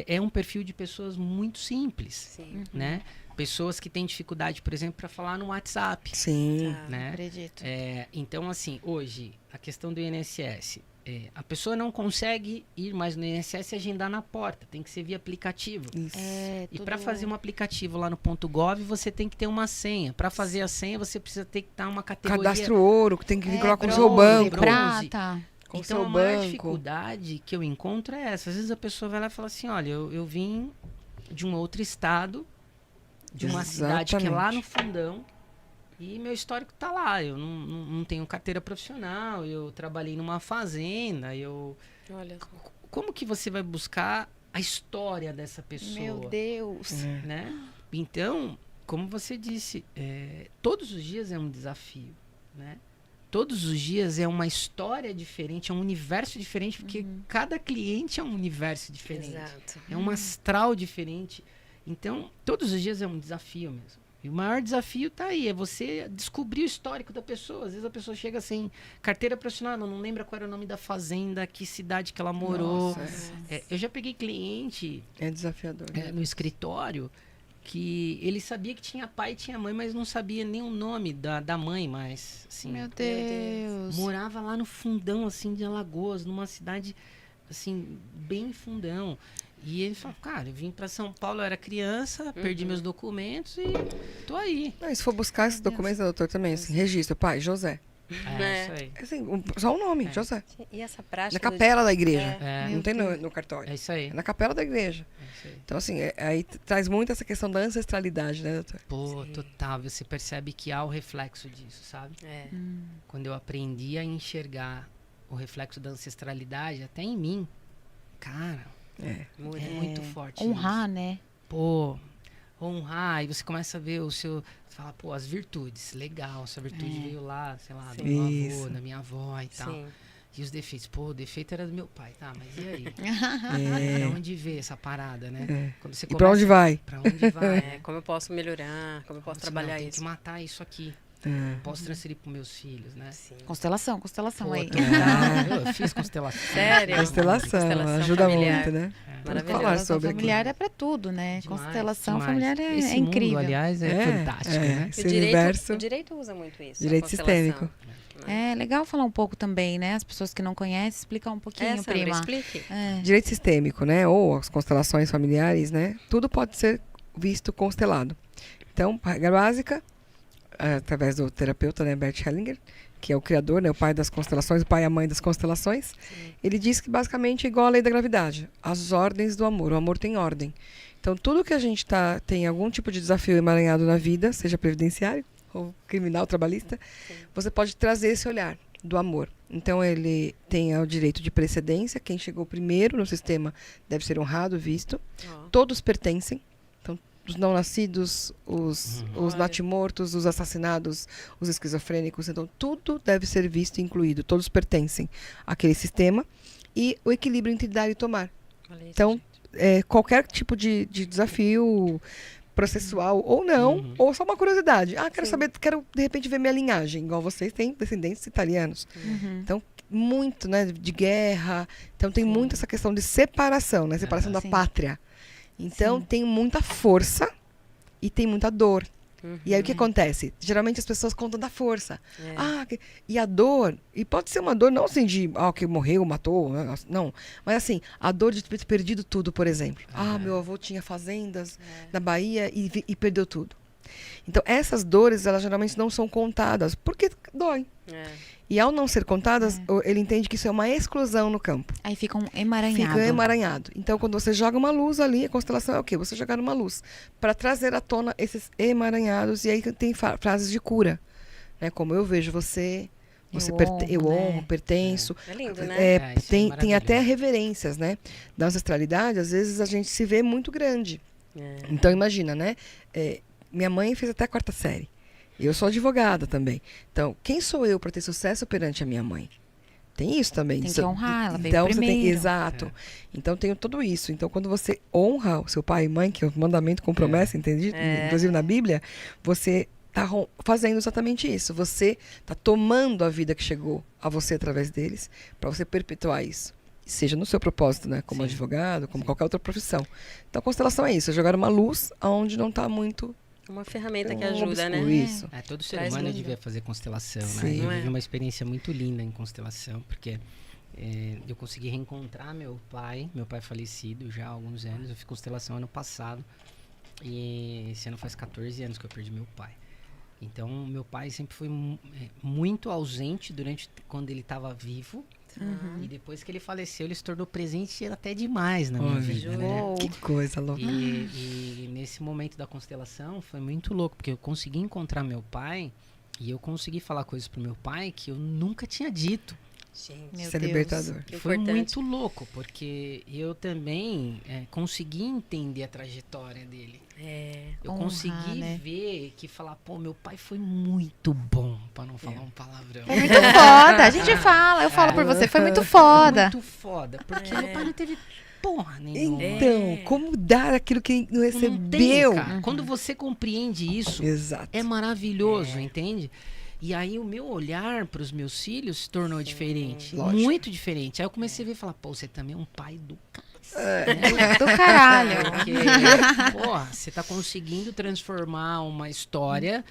é um perfil de pessoas muito simples, Sim. né? Pessoas que têm dificuldade, por exemplo, para falar no WhatsApp. Sim. Né? Acredito. Então, assim, hoje, a questão do INSS, a pessoa não consegue ir mais no INSS e agendar na porta, tem que ser via aplicativo. Isso. E para fazer um aplicativo lá no .gov, você tem que ter uma senha. Para fazer a senha, você precisa ter que estar uma categoria... Cadastro ouro, que tem que vincular com o seu bronze, banco. bronze. Prata. Com o Então, seu a maior banco. dificuldade que eu encontro é essa. Às vezes a pessoa vai lá e fala assim, olha, eu vim de um outro estado, de uma cidade que é lá no fundão, e meu histórico tá lá. Eu não tenho carteira profissional, eu trabalhei numa fazenda, Olha só. Como que você vai buscar a história dessa pessoa? Meu Deus. Né? Então, como você disse, todos os dias é um desafio, né? Todos os dias é uma história diferente, é um universo diferente, porque cada cliente é um universo diferente. Exato. É um astral diferente. Então, todos os dias é um desafio mesmo. E o maior desafio tá aí, é você descobrir o histórico da pessoa. Às vezes a pessoa chega sem carteira profissional, não lembra qual era o nome da fazenda, que cidade que ela morou. Nossa, Eu já peguei cliente é desafiador. Né? no escritório que ele sabia que tinha pai e tinha mãe, mas não sabia nem o nome da mãe mais. Assim, Meu Deus. morava lá no fundão, assim, de Alagoas, numa cidade, assim, bem fundão. E ele falou, cara, eu vim para São Paulo, eu era criança, perdi meus documentos e tô aí. Não, e se for buscar esses documentos, doutor, também, assim, registro, pai, José. Isso aí. Assim, só o nome, José. E essa prática... Na capela da igreja. É. Não tem no cartório. É isso aí. É na capela da igreja. É isso aí. Então, assim, aí traz muito essa questão da ancestralidade, né, doutor? Pô, total. Você percebe que há o reflexo disso, sabe? É. Quando eu aprendi a enxergar o reflexo da ancestralidade até em mim, cara, é muito forte. Honrar, isso. né? Pô, honrar, e você começa a ver o seu... Você fala, pô, as virtudes, legal, essa virtude veio lá, sei lá, do meu avô, da minha avó e tal. Sim. E os defeitos, pô, o defeito era do meu pai, tá, mas e aí? Pra onde vê essa parada, né? Quando você E pra onde vai? Pra onde vai, Como eu posso melhorar, como eu posso trabalhar tem isso. que matar isso aqui. Posso transferir pros meus filhos, né? Sim. Constelação Pô, aí. Eu fiz constelação. Sério? Constelação ajuda familiar. muito, né? Maravilhoso. Falar sobre familiar é pra tudo, né? Demais, constelação demais. familiar é Esse incrível. mundo, aliás, é fantástico, né? Esse O direito, universo, o direito usa muito isso. direito a constelação. sistêmico. É legal falar um pouco também, né? As pessoas que não conhecem, explicar um pouquinho, Sandra, prima. explique. Direito sistêmico, né? Ou as constelações familiares, né? Tudo pode ser visto constelado. Então, regra básica, através do terapeuta, né, Bert Hellinger, que é o criador, né, o pai das constelações, o pai e a mãe das constelações, ele diz que basicamente é igual à lei da gravidade, as ordens do amor. O amor tem ordem. Então, tudo que a gente tem algum tipo de desafio emaranhado na vida, seja previdenciário ou criminal, trabalhista, você pode trazer esse olhar do amor. Então, ele tem o direito de precedência, quem chegou primeiro no sistema deve ser honrado, visto. Todos pertencem. Então, os não nascidos, os natimortos, os assassinados, os esquizofrênicos. Então, tudo deve ser visto e incluído. Todos pertencem àquele sistema. E o equilíbrio entre dar e tomar. Então, qualquer tipo de desafio processual ou não, ou só uma curiosidade. Quero saber, quero de repente ver minha linhagem. Igual vocês têm descendentes italianos. Então, muito, né, de guerra. Então, tem muito essa questão de separação, né? Separação da pátria. Então, tem muita força e tem muita dor. E aí, o que acontece? Geralmente, as pessoas contam da força. E a dor, e pode ser uma dor não assim de, que morreu, matou, não. Mas assim, a dor de ter perdido tudo, por exemplo. Meu avô tinha fazendas na Bahia e perdeu tudo. Então, essas dores, elas geralmente não são contadas, porque dói. E ao não ser contadas, ele entende que isso é uma exclusão no campo. Aí fica um emaranhado. Fica emaranhado. Então, quando você joga uma luz ali, a constelação é o quê? Você jogar uma luz para trazer à tona esses emaranhados. E aí tem frases de cura, né? Como eu vejo você, eu honro, pertenço. É lindo, né? Tem até reverências, né? Da ancestralidade, às vezes a gente se vê muito grande. Então, imagina, né? Minha mãe fez até a 4ª série. Eu sou advogada também. Então, quem sou eu para ter sucesso perante a minha mãe? Tem isso também. Tem que honrar, ela veio então, primeiro. Exato. Então, tem tudo isso. Então, quando você honra o seu pai e mãe, que é o mandamento com promessa, entende? Inclusive na Bíblia, você está fazendo exatamente isso. Você está tomando a vida que chegou a você através deles, para você perpetuar isso. Seja no seu propósito, né? Como advogado, como qualquer outra profissão. Então, a constelação é isso. É jogar uma luz onde não está muito... Uma ferramenta que ajuda, né? Isso. Todo ser humano devia fazer constelação, né? Eu vivi uma experiência muito linda em constelação, porque eu consegui reencontrar meu pai falecido já há alguns anos. Eu fiz constelação ano passado, e esse ano faz 14 anos que eu perdi meu pai. Então, meu pai sempre foi muito ausente quando ele estava vivo. E depois que ele faleceu, ele se tornou presente até demais na minha vida, né? Que coisa louca. E nesse momento da constelação foi muito louco, porque eu consegui encontrar meu pai e eu consegui falar coisas pro meu pai que eu nunca tinha dito. Gente, isso é libertador. Foi muito louco, porque eu também consegui entender a trajetória dele. Eu consegui ver que falar, meu pai foi muito bom, para não falar um palavrão. Foi muito foda, a gente fala, eu falo por você, foi muito foda. Muito foda, porque meu pai não teve porra nenhuma. Então, como dar aquilo que não recebeu? Não tem, cara. Quando você compreende isso, exato, é maravilhoso, entende? E aí o meu olhar para os meus filhos se tornou diferente. Lógico. Muito diferente. Aí eu comecei a ver e falar, você também é um pai do do caralho. Porque, você tá conseguindo transformar uma história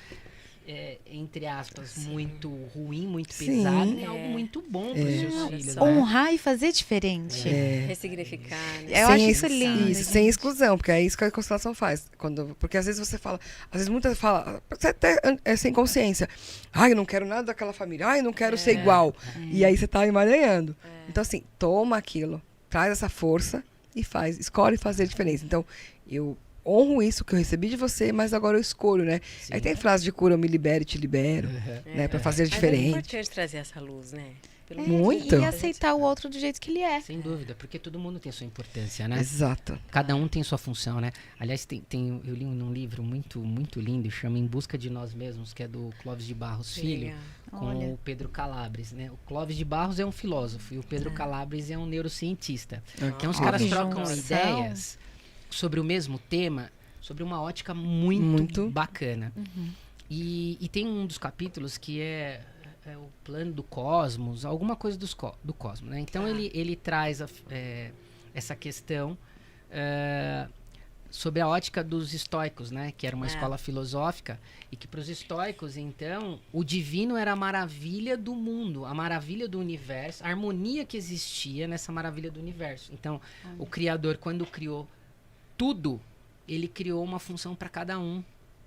entre aspas, muito ruim, muito Sim. pesado, em algo muito bom para os seus filhos. Né? Honrar e fazer diferente. Ressignificar, né? Eu acho isso lindo. Isso, sem exclusão, porque é isso que a constelação faz. Porque às vezes você fala, às vezes muitas falam, você até é sem consciência. Ai, eu não quero nada daquela família, ai, eu não quero ser igual. E aí você tá emaranhando. Então, assim, toma aquilo, traz essa força e escolhe fazer diferença. Então, eu honro isso que eu recebi de você, mas agora eu escolho, né? Sim. Aí tem frase de cura, eu me libero e te libero, né? Pra fazer Mas é diferente. importante trazer essa luz, né? Muito. E aceitar o outro do jeito que ele é. Sem dúvida, porque todo mundo tem sua importância, né? Exato. Cada um tem sua função, né? Aliás, eu li num livro muito, muito lindo, chama Em Busca de Nós Mesmos, que é do Clóvis de Barros Filho, com Olha. o Pedro Calabres, né? O Clóvis de Barros é um filósofo e o Pedro Calabres é um neurocientista. Então os caras Que trocam junção. ideias sobre o mesmo tema, sobre uma ótica muito bacana. E tem um dos capítulos que é o plano do cosmos, alguma coisa do cosmos, né? Então ele traz essa questão sobre a ótica dos estoicos, né? Que era uma escola filosófica e que para os estoicos, então, o divino era a maravilha do mundo, a maravilha do universo, a harmonia que existia nessa maravilha do universo. Então, o Criador, quando criou tudo, ele criou uma função para cada um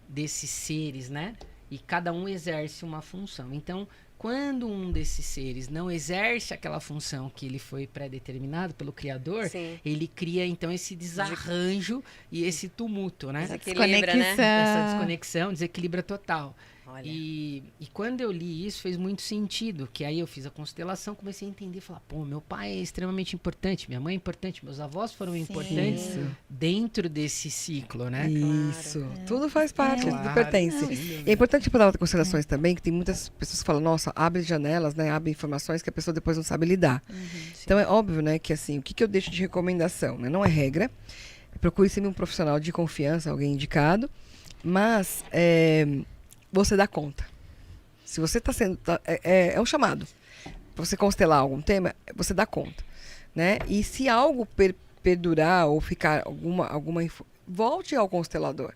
desses seres, né? E cada um exerce uma função. Então, quando um desses seres não exerce aquela função que ele foi pré-determinado pelo Criador, ele cria, então, esse desarranjo e esse tumulto, né? Desequilibra, né? Essa desconexão, desequilíbrio total. Olha. E quando eu li isso, fez muito sentido, que aí eu fiz a constelação, comecei a entender, falar, pô, meu pai é extremamente importante, minha mãe é importante, meus avós foram importantes dentro desse ciclo, né? Isso. Tudo faz parte, tudo Claro. pertence. E é importante falar de constelações também, que tem muitas pessoas que falam, nossa, abre janelas, né? Abre informações que a pessoa depois não sabe lidar. Então é óbvio, né, que assim, o que eu deixo de recomendação, né? Não é regra. Procure sempre um profissional de confiança, alguém indicado, mas você dá conta. Se você está sendo... É um chamado. Para você constelar algum tema, você dá conta. Né? E se algo perdurar ou ficar volte ao constelador.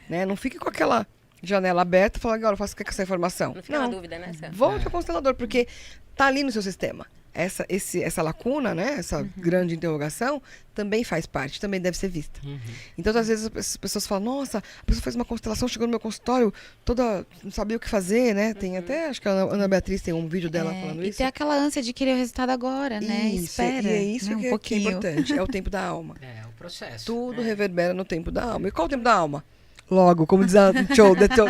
Né? Não fique com aquela janela aberta e fala, agora eu faço o que com essa informação. Não fica na dúvida, né, Céu? Volte ao constelador, porque está ali no seu sistema. Essa lacuna, né? Essa grande interrogação, também faz parte, também deve ser vista. Então, às vezes, as pessoas falam, nossa, a pessoa fez uma constelação, chegou no meu consultório, não sabia o que fazer, né? Tem até, acho que a Ana Beatriz tem um vídeo dela falando e isso. tem aquela ânsia de querer o resultado agora, né? Isso, Espera, e é isso né? que é importante, é o tempo da alma. É o processo. Tudo reverbera no tempo da alma. E qual o tempo da alma? Logo, como diz a Show, The Show.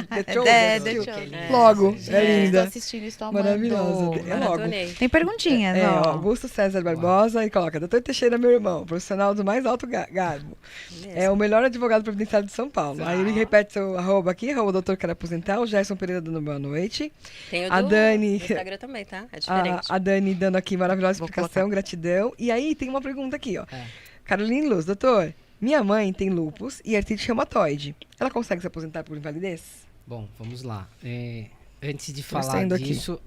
Logo, é linda. Estou assistindo, estou amando. Maravilhosa. É logo. Tem perguntinhas, ó. Augusto César Barbosa e coloca, Doutor Teixeira, meu irmão, profissional do mais alto garbo. É o melhor advogado previdenciário de São Paulo. Aí ele repete seu arroba aqui, arroba doutor quero aposentar, o Gerson Pereira dando boa noite. Tem o a Dani, do Instagram também, tá? É diferente. A Dani dando aqui maravilhosa explicação, gratidão. E aí tem uma pergunta aqui, ó. Caroline Luz, doutor, minha mãe tem lúpus e artrite reumatoide. Ela consegue se aposentar por invalidez? Bom, vamos lá. Antes de falar disso,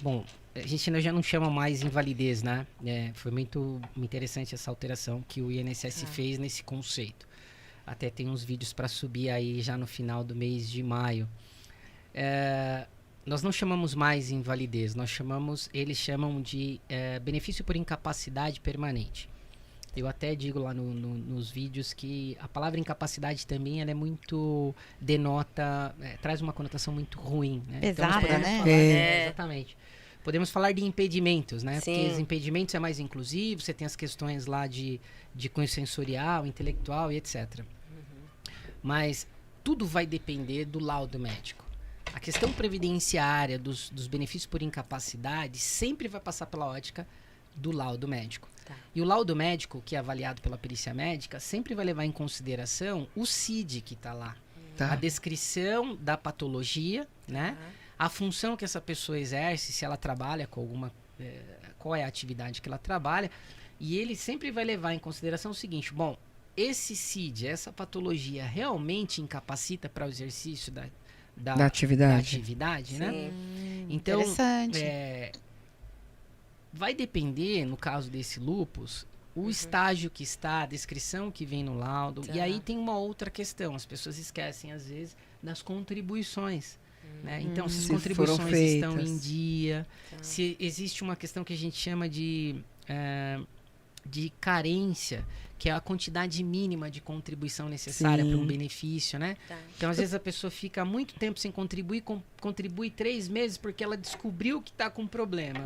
bom, a gente já não chama mais invalidez, né? Foi muito interessante essa alteração que o INSS fez nesse conceito. Até tem uns vídeos para subir aí já no final do mês de maio. Nós não chamamos mais invalidez, eles chamam de benefício por incapacidade permanente. Eu até digo lá nos vídeos que a palavra incapacidade também ela é muito traz uma conotação muito ruim, né? Pesada, então, né? Falar, exatamente. Podemos falar de impedimentos, né? Sim. Porque os impedimentos é mais inclusivo, você tem as questões lá de cunho sensorial, intelectual e etc. Mas tudo vai depender do laudo médico. A questão previdenciária dos benefícios por incapacidade sempre vai passar pela ótica do laudo médico. Tá. E o laudo médico, que é avaliado pela perícia médica, sempre vai levar em consideração o CID que está lá. A descrição da patologia, né? A função que essa pessoa exerce, se ela trabalha com alguma... qual é a atividade que ela trabalha. E ele sempre vai levar em consideração o seguinte, bom, esse CID, essa patologia realmente incapacita para o exercício da atividade, né? Então, interessante. vai depender, no caso desse lúpus, o estágio que está, a descrição que vem no laudo. E aí tem uma outra questão. As pessoas esquecem, às vezes, das contribuições. Né? Então, se as Se contribuições foram estão feitas. em dia, se existe uma questão que a gente chama de carência, que é a quantidade mínima de contribuição necessária para um benefício, né? Tá. Então, às vezes, a pessoa fica muito tempo sem contribuir, contribui 3 meses porque ela descobriu que está com problema.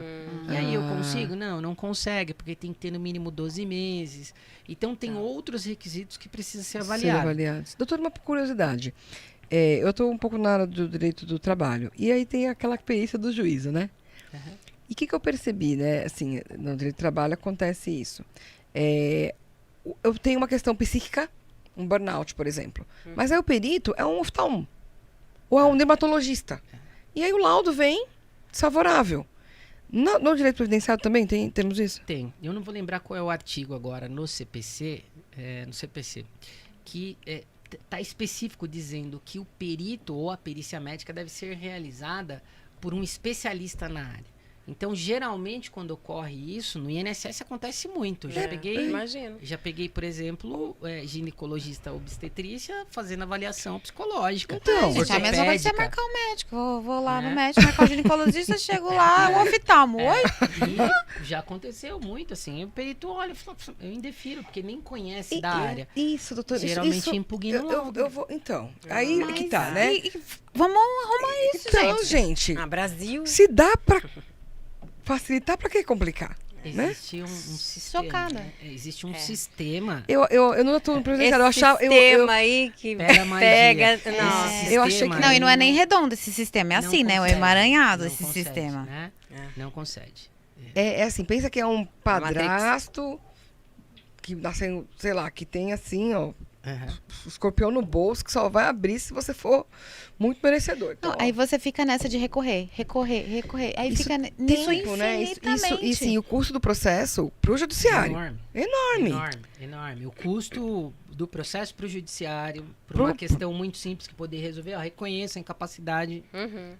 E aí, eu consigo? Não consegue, porque tem que ter no mínimo 12 meses. Então, tem outros requisitos que precisam ser avaliados. Doutor, uma curiosidade. Eu estou um pouco na área do direito do trabalho. E aí tem aquela perícia do juízo, né? E o que eu percebi, né? Assim, no direito do trabalho acontece isso. Eu tenho uma questão psíquica, um burnout, por exemplo. Mas aí o perito é um oftalmo. Ou é um dermatologista. E aí o laudo vem desfavorável. No direito previdenciário também temos isso? Tem. Eu não vou lembrar qual é o artigo agora no CPC, que está específico dizendo que o perito ou a perícia médica deve ser realizada por um especialista na área. Então, geralmente, quando ocorre isso, no INSS acontece muito. Imagino. Já peguei, por exemplo, ginecologista obstetrícia fazendo avaliação psicológica. Então, Gente, a mesma coisa você ortopédica. marcar um médico. Vou lá no médico, marcar o ginecologista, chego lá, um oftalmo. Oi? E já aconteceu muito, assim. O perito olha e fala, eu indefiro, porque nem conhece da área. Isso, doutor. Geralmente isso, impugna o laudo. eu vou. Então, aí que tá, né? Vamos arrumar isso, Então, gente. Brasil. se dá pra facilitar, pra que complicar? Existe um sistema. Chocada. Né? Existe um sistema. Eu não estou no previdenciário, eu Esse achava. sistema aí que Pega a magia. pega. Esse Nossa. Eu achei que- sistema Não, e não é aí nem redondo esse sistema, é não assim, né? É concede, emaranhado não esse concede, sistema. Né? Não concede. É assim, pensa que é um padrasto que nasceu, sei lá, que tem assim, ó, escorpião no bolso, que só vai abrir se você for muito merecedor. Então, Não, aí você fica nessa de recorrer. Aí Isso fica nisso tempo, né? infinitamente. E sim, o custo do processo pro judiciário. Enorme. O custo do processo para o judiciário, por uma questão muito simples que poder resolver, reconheça a incapacidade.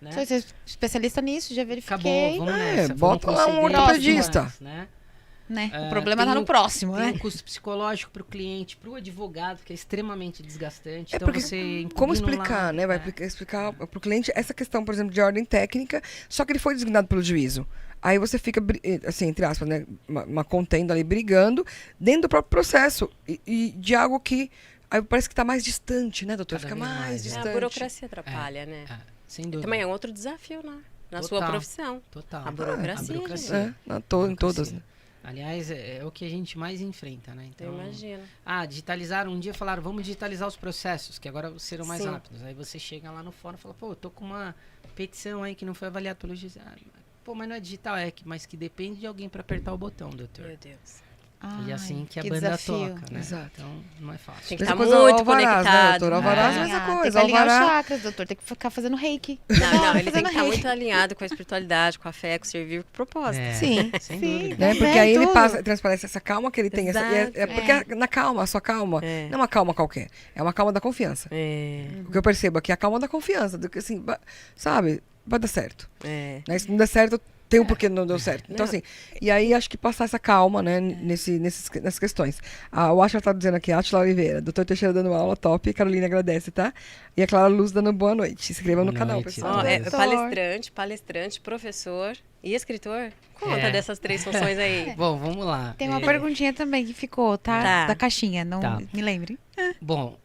Né? Você é especialista nisso, já verifiquei. Acabou, vamos nessa. bota lá um vamos conceder ortopedista. isso, né? Né? É, O problema tá tem no próximo, Tem né? um custo psicológico para o cliente, para o advogado, que é extremamente desgastante. Então Porque você como impugna explicar, lá, né? Vai explicar pro cliente essa questão, por exemplo, de ordem técnica, só que ele foi designado pelo juízo. Aí você fica, assim, entre aspas, né? Uma contenda ali, brigando, dentro do próprio processo. E de algo que aí parece que está mais distante, né, doutor? Cada Fica vez mais mais, né? distante. A burocracia atrapalha, né? sem dúvida. Também é outro desafio, né? Na sua Total. profissão. Total. A burocracia, Em todas, né? Aliás, é o que a gente mais enfrenta, né? Então, Eu imagino. digitalizaram um dia, falaram, vamos digitalizar os processos, que agora serão mais Sim. rápidos. Aí você chega lá no fórum e fala, pô, eu tô com uma petição aí que não foi avaliada pelo juiz. Pô, mas não é digital, mas que depende de alguém para apertar o botão, doutor. Meu Deus. E assim que a que banda desafio. toca, né? Exato. Então, não é fácil. Tem que Mesma estar coisa, muito alvarás, né, conectado. doutor? Alvarás é a mesma Tem coisa. que alinhar os Alvará, chakras, doutor. Tem que ficar fazendo reiki. Não, ele tem Fazendo que estar reiki. muito alinhado com a espiritualidade, com a fé, com o servir, com o propósito. Sim. Sem Sim. dúvida. né? Porque Também, aí ele tudo. transparece essa calma que ele tem. Exato. Porque na calma, a sua calma, não é uma calma qualquer. É uma calma da confiança. O que eu percebo aqui é a calma da confiança. Do que assim, sabe, vai dar certo. Né? Se não der certo, tem um porquê não deu certo. Então, assim, e aí acho que passar essa calma, né, nessas questões. O Asha tá dizendo aqui, Átila Oliveira, doutor Teixeira dando aula, top, Carolina agradece, tá? E a Clara Luz dando boa noite. Se inscreva no Boa canal, noite, pessoal. Palestrante, professor e escritor. Conta dessas 3 funções aí. Bom, vamos lá. Tem uma perguntinha também que ficou, tá? Tá. Da caixinha, não Tá. me lembre. Bom,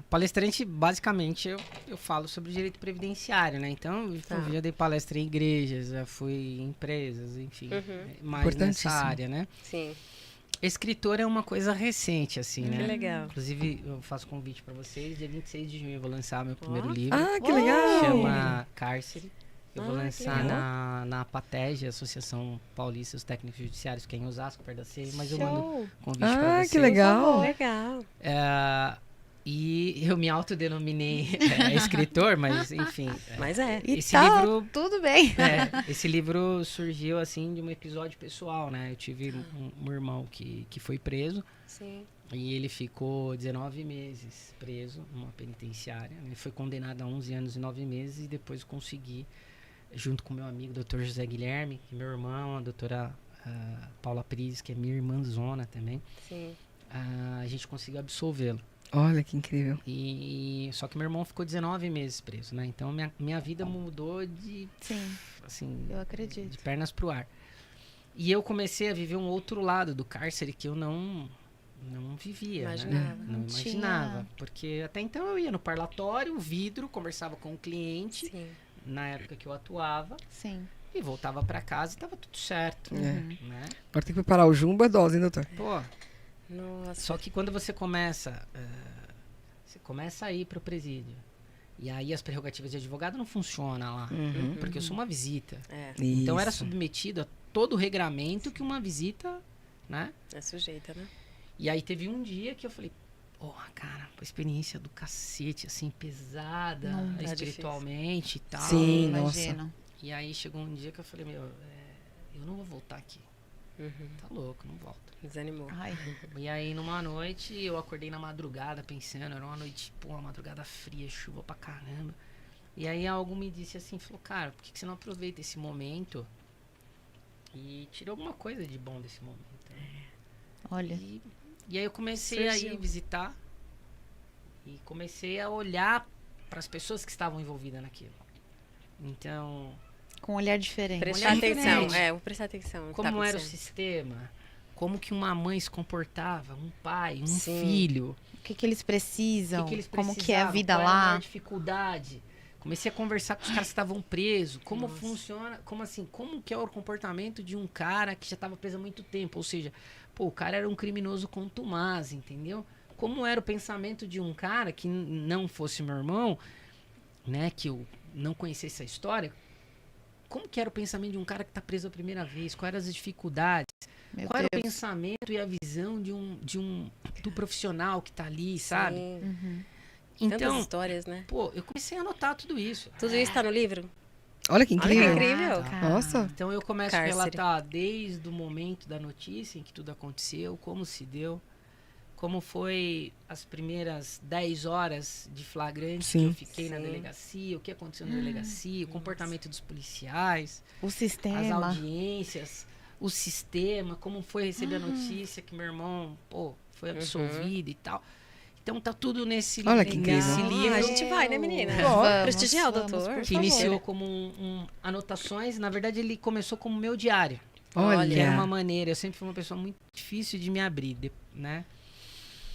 palestrante, basicamente, eu falo sobre direito previdenciário, né? Então, eu já dei palestra em igrejas, já fui em empresas, enfim, mais nessa Importantíssimo. área, né? Sim. Escritor é uma coisa recente, assim, né? Que legal. Inclusive, eu faço convite para vocês, dia 26 de junho eu vou lançar meu primeiro livro. Ah, que legal! Chama Cárcere. Eu vou Ah, que lançar legal. na PATEG, Associação Paulista dos Técnicos Judiciários, que é em Osasco, perto da CEI, mas eu mando Show. convite para vocês. Que legal! Legal. E eu me autodenominei escritor, mas enfim. Mas é. E Esse tá, livro- tudo bem. Esse livro surgiu assim de um episódio pessoal, né? Eu tive um irmão que foi preso Sim. e ele ficou 19 meses preso numa penitenciária. Ele foi condenado a 11 anos e 9 meses e depois consegui, junto com meu amigo Dr. José Guilherme, que é meu irmão, a doutora Paula Pris, que é minha irmãzona também, Sim. a gente conseguiu absolvê-lo. Olha que incrível. Só que meu irmão ficou 19 meses preso, né? Então minha vida mudou Sim, assim, eu acredito. de pernas pro ar. E eu comecei a viver um outro lado do cárcere que eu não vivia, Imaginava. né? Não Não tinha. imaginava. Porque até então eu ia no parlatório, vidro, conversava com o cliente, Sim. na época que eu atuava, Sim. e voltava pra casa e tava tudo certo, né? Agora tem que preparar o jumbo, é dose, hein, doutor? Pô, Nossa. só que quando você começa a ir pro presídio, e aí as prerrogativas de advogado não funcionam lá, porque eu sou uma visita. É, Então era Isso. submetido a todo o regramento que uma visita, né? é sujeita, né? E aí teve um dia que eu falei, porra, cara, uma experiência do cacete, assim, pesada, Não, tá espiritualmente e tal. Sim, nossa. Imagino. E aí chegou um dia que eu falei, meu, eu não vou voltar aqui. Tá louco, não volto. Desanimou. Ai, E aí numa noite eu acordei na madrugada pensando, era uma noite, pô, uma madrugada fria, chuva pra caramba. E aí algo me disse assim, falou, cara, por que você não aproveita esse momento e tira alguma coisa de bom desse momento? olha. E aí eu comecei a ir Surgiu. visitar e comecei a olhar para as pessoas que estavam envolvidas naquilo. Então, Com um olhar diferente. Prestar Olhar atenção. diferente. Vou prestar atenção. no que como tá era o acontecendo. sistema, como que uma mãe se comportava, um pai, um Sim. filho, O que eles precisam? o que eles Como que é a precisavam, vida qual era a lá? maior dificuldade. Comecei a conversar com os caras que estavam presos, como funciona, como que é o comportamento de um cara que já estava preso há muito tempo, ou seja, pô, o cara era um criminoso contumaz, entendeu? Como era o pensamento de um cara que não fosse meu irmão, né, que eu não conhecesse a história, como que era o pensamento de um cara que está preso a primeira vez, quais eram as dificuldades, Meu qual era o Deus. pensamento e a visão do profissional que está ali, sabe? Sim. Uhum. Tantas Então, histórias, né? pô, eu comecei a anotar tudo isso. Tudo isso tá no livro? Olha que Olha que incrível. incrível. Caraca. Nossa. Então eu começo Cárcere. a relatar desde o momento da notícia em que tudo aconteceu, como se deu, como foi as primeiras 10 horas de flagrante Sim. que eu fiquei na Sim. delegacia, o que aconteceu na delegacia, o comportamento dos policiais, O as sistema. audiências, o sistema, como foi receber a notícia que meu irmão, pô, foi absolvido e tal. Então tá tudo nesse Olha que incrível. nesse livro. A gente vai, né, menina? Vamos, Prestigiar o vamos, doutor. por Que favor. iniciou como anotações, na verdade ele começou como meu diário. Olha. Que era uma maneira, eu sempre fui uma pessoa muito difícil de me abrir, né?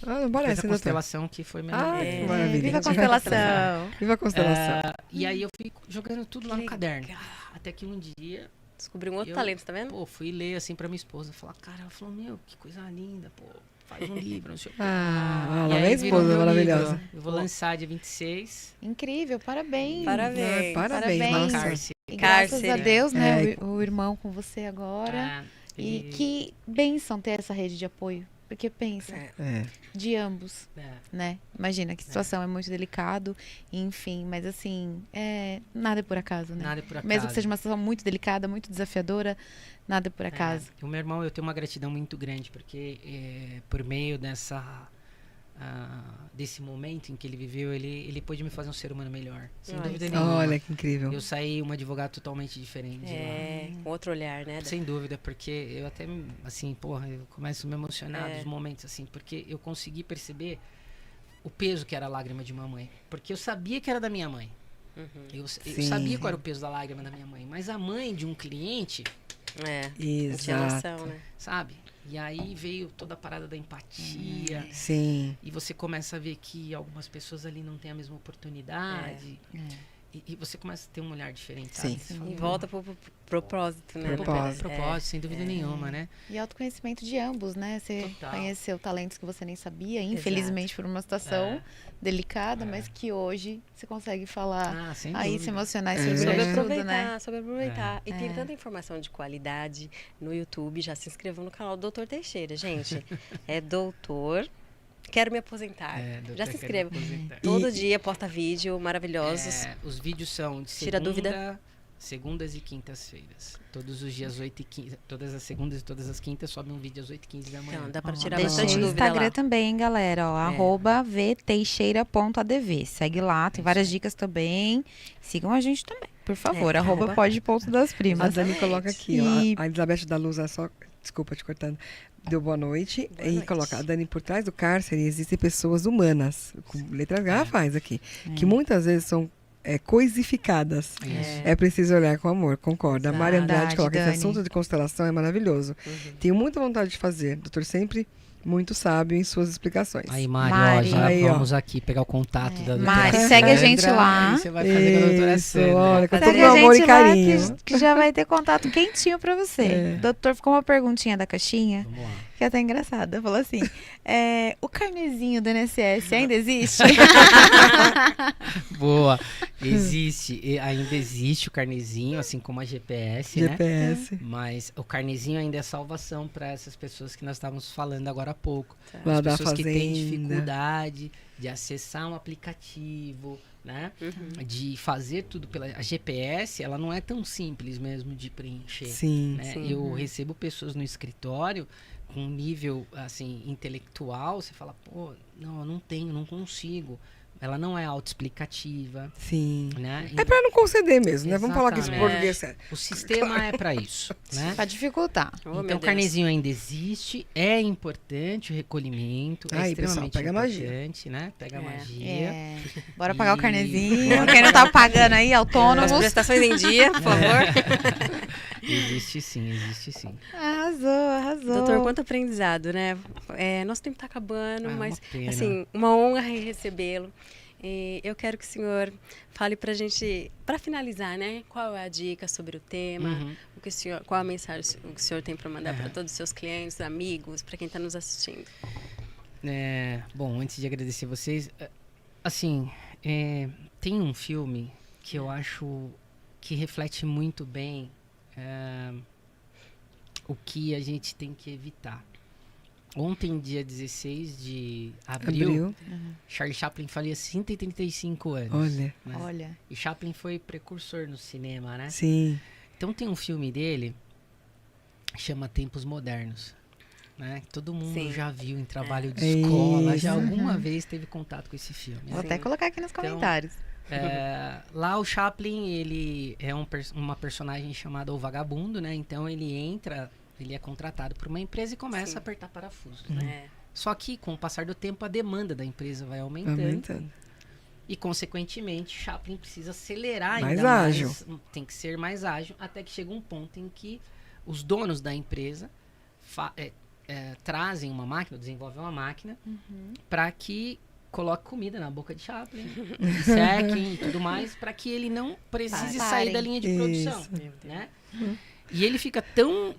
Ah, não Essa parece, doutor. constelação que foi minha Ah, namorada. que maravilha. Viva a constelação. Viva a constelação. E aí eu fui jogando tudo lá no Que caderno. Até que um dia, Descobri um outro Eu- talento, tá vendo? pô, fui ler assim pra minha esposa. Falar, cara, ela falou, meu, que coisa linda, pô. Faz um livro, não sei o quê. Ah, E lá aí vem a virou esposa meu maravilhosa. livro. Eu vou lançar dia 26. Incrível, parabéns. Parabéns. Parabéns, Parabéns. nossa. Cárcere. E graças a Cárcere. Deus, né? É. O irmão com você agora. E que bênção ter essa rede de apoio. Porque pensa, É. de ambos, É. né? Imagina que situação é muito delicado, enfim, mas assim, nada é por acaso, né? Nada é por acaso. Mesmo que seja uma situação muito delicada, muito desafiadora, nada é por acaso. O meu irmão, eu tenho uma gratidão muito grande, porque por meio desse momento em que ele viveu, ele pôde me fazer um ser humano melhor. Sem Ai, dúvida sim. nenhuma. Olha que incrível. Eu saí um advogado totalmente diferente de lá. Com outro olhar, né? Sem dúvida, porque eu até, assim, porra, eu começo a me emocionar dos momentos, assim, porque eu consegui perceber o peso que era a lágrima de uma mãe. Porque eu sabia que era da minha mãe. Eu Sim. sabia qual era o peso da lágrima da minha mãe. Mas a mãe de um cliente, Não tinha Exato. noção, né? sabe? E aí veio toda a parada da empatia. Sim. E você começa a ver que algumas pessoas ali não têm a mesma oportunidade. E você começa a ter um olhar diferente, sabe? Sim. Você fala, E volta pro propósito, né? propósito, sem dúvida nenhuma, né? E autoconhecimento de ambos, né? Você Total. conheceu talentos que você nem sabia, infelizmente por uma situação delicada, mas que hoje você consegue falar Ah, sem aí, dúvida. se emocionar e se É. orgulhar Soube de tudo, aproveitar, né? soube aproveitar. E tem tanta informação de qualidade no YouTube. Já se inscreveu no canal do Doutor Teixeira, gente. É doutor. Quero me aposentar. doutor, Já se quero inscreva. me aposentar. Todo dia posta vídeo maravilhosos. Os vídeos são de Tira dúvida. segundas e quintas-feiras. Todos os dias 8h15. Todas as segundas e todas as quintas sobe um vídeo às 8h15 da manhã. Então, dá pra tirar Deixa bastante o dúvida Instagram lá. também, hein, galera, ó, @vteixeira.adv. Segue lá, tem várias dicas também. Sigam a gente também, por favor, É, @pode.das A primas. Dani coloca aqui, ó. E- A Elizabeth da Luz é só desculpa te cortando, deu boa noite Boa e noite. coloca, Dani, por trás do cárcere existem pessoas humanas, com letras garrafais aqui, que muitas vezes são coisificadas. Isso. É preciso olhar com amor, concorda. A Mari Andrade Verdade, coloca, esse Dani. assunto de constelação é maravilhoso. Tenho muita vontade de fazer. Doutor sempre muito sábio em suas explicações. Aí, Mário, Mari. ó, já Aí, ó. vamos aqui pegar o contato da doutora Mari, Sandra. segue a gente lá. Aí você vai fazer com a doutora Isso, Sandra. olha, com todo Segue meu a amor e gente lá carinho. que já vai ter contato quentinho pra você. Doutor, ficou uma perguntinha da caixinha, Vamos lá. que é até engraçada. Falou assim, o carnezinho do INSS ainda existe? Boa. Ainda existe o carnezinho, assim como a GPS, né? GPS. Mas o carnezinho ainda é salvação para essas pessoas que nós estávamos falando agora há pouco. Lá As da pessoas que têm fazenda. dificuldade de acessar um aplicativo, né? De fazer tudo pela... A GPS, ela não é tão simples mesmo de preencher. Sim. Né? Eu recebo pessoas no escritório com um nível, assim, intelectual. Você fala, pô, não, eu não tenho, não consigo. Ela não é autoexplicativa, Sim. né? É pra não conceder mesmo, né? Vamos falar aqui em Exatamente. português sério. O sistema é para isso, né? Pra dificultar. Oh, meu Então, o Deus. carnezinho ainda existe, é importante o recolhimento, é Aí, pessoal, extremamente pega a magia. importante, né? Pega a magia. É. Bora pagar o E- carnezinho. Quem não tá pagando aí, As autônomos. prestações em dia, por favor. Existe sim, existe sim. Arrasou, arrasou. Doutor, quanto aprendizado, né? Nosso tempo tá acabando, Ah, mas, uma pena. assim, uma honra recebê-lo. E eu quero que o senhor fale pra gente, pra finalizar, né? Qual é a dica sobre o tema? Uhum. Qual a mensagem que o senhor tem para mandar para todos os seus clientes, amigos, para quem está nos assistindo? Bom, antes de agradecer vocês, assim, tem um filme que eu acho que reflete muito bem o que a gente tem que evitar. Ontem, dia 16 de abril, Charlie Chaplin falia 135 anos. Olha. Né? Olha. E Chaplin foi precursor no cinema, né? Sim. Então tem um filme dele que chama Tempos Modernos. Né? Todo mundo Sim. já viu em trabalho de É escola, isso. já alguma vez teve contato com esse filme. Vou Né? até colocar aqui nos comentários. Lá o Chaplin, ele é uma personagem chamada O Vagabundo, né? Então ele entra, ele é contratado por uma empresa e começa Sim. a apertar parafusos. Né? Só que com o passar do tempo a demanda da empresa vai aumentando. E consequentemente Chaplin precisa acelerar ainda Mais mais. ágil. Tem que ser mais ágil até que chega um ponto em que os donos da empresa trazem uma máquina, desenvolvem uma máquina para que coloque comida na boca de Chaplin, sequem e tudo mais, para que ele não precise sair da linha de produção. Né? E ele fica tão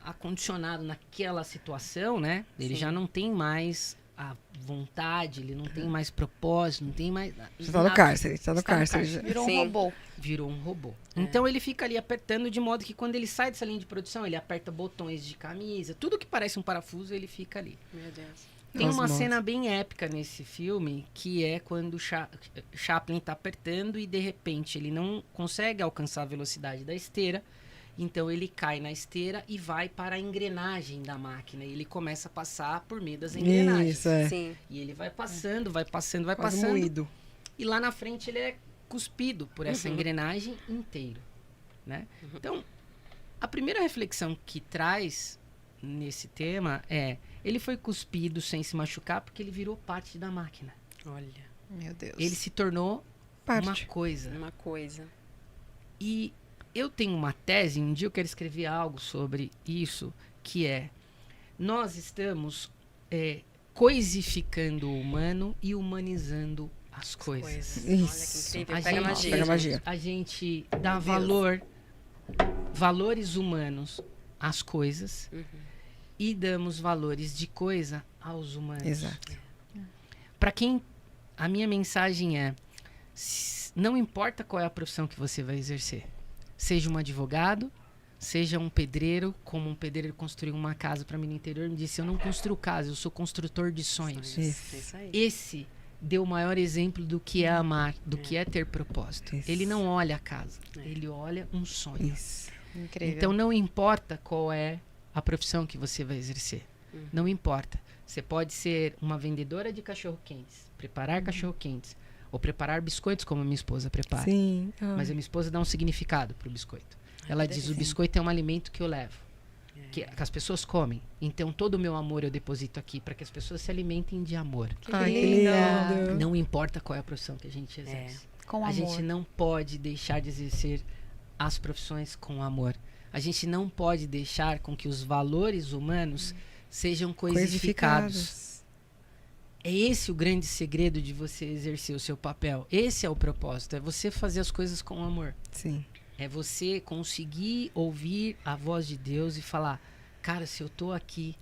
acondicionado naquela situação, né? Ele já não tem mais a vontade, ele não tem mais propósito, não tem mais... Você tá no cárcere, tá no cárcere. Já. Virou Sim. um robô. Virou um robô. Então ele fica ali apertando de modo que quando ele sai dessa linha de produção, ele aperta botões de camisa, tudo que parece um parafuso, ele fica ali. Meu Deus. Tem uma Osmose. cena bem épica nesse filme, que é quando Chaplin tá apertando e de repente ele não consegue alcançar a velocidade da esteira, então ele cai na esteira e vai para a engrenagem da máquina. E ele começa a passar por meio das engrenagens. Isso, é. Sim. E ele vai passando, vai passando, vai Quase passando. moído. E lá na frente ele é cuspido por essa engrenagem inteira, né? Então, a primeira reflexão que traz nesse tema é: ele foi cuspido sem se machucar porque ele virou parte da máquina. Olha, Meu Deus. Ele se tornou Parte. uma coisa. uma coisa. E eu tenho uma tese, um dia eu quero escrever algo sobre isso, que é: nós estamos coisificando o humano e humanizando as coisas. Isso. Olha que incrível. A Pega gente, magia. Pega magia. A gente dá valores humanos às coisas e damos valores de coisa aos humanos. Exato. Para quem a minha mensagem é: não importa qual é a profissão que você vai exercer, seja um advogado, seja um pedreiro, como um pedreiro construiu uma casa para mim no interior, me disse: eu não construo casa, eu sou construtor de sonhos. Isso aí. Esse deu o maior exemplo do que é amar, do que é ter propósito. Isso. Ele não olha a casa, ele olha um sonho. Isso. Incrível. Então não importa qual é a profissão que você vai exercer. Não importa. Você pode ser uma vendedora de cachorro-quentes, preparar cachorro-quentes, ou preparar biscoitos como a minha esposa prepara. Sim. Mas a minha esposa dá um significado pro biscoito. Ela diz: o biscoito é um alimento que eu levo. que as pessoas comem. Então, todo o meu amor eu deposito aqui para que as pessoas se alimentem de amor. Ai, que lindo. Não importa qual é a profissão que a gente exerce. Com A amor. gente não pode deixar de exercer as profissões com amor. A gente não pode deixar com que os valores humanos sejam coisificados. É esse o grande segredo de você exercer o seu papel. Esse é o propósito. É você fazer as coisas com amor. Sim. É você conseguir ouvir a voz de Deus e falar, cara, se eu tô aqui,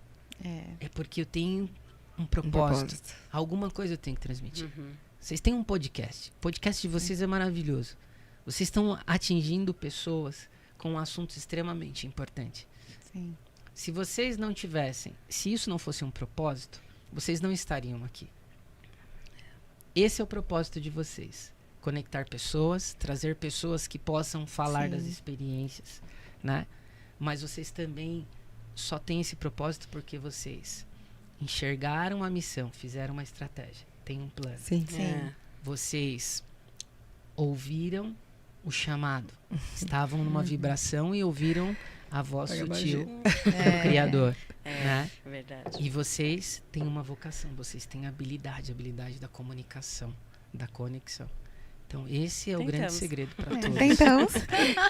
é porque eu tenho um propósito. Alguma coisa eu tenho que transmitir. Vocês têm um podcast. O podcast de vocês é maravilhoso. Vocês estão atingindo pessoas com um assunto extremamente importante. Sim. Se vocês não tivessem, se isso não fosse um propósito, vocês não estariam aqui. Esse é o propósito de vocês. Conectar pessoas, trazer pessoas que possam falar das experiências, né? Mas vocês também só têm esse propósito porque vocês enxergaram a missão, fizeram uma estratégia, tem um plano. Sim. Vocês ouviram o chamado, estavam numa vibração e ouviram a voz sutil do Criador, né? É verdade. E vocês têm uma vocação, vocês têm a habilidade da comunicação, da conexão. Então, esse é o grande segredo para todos. Tentamos.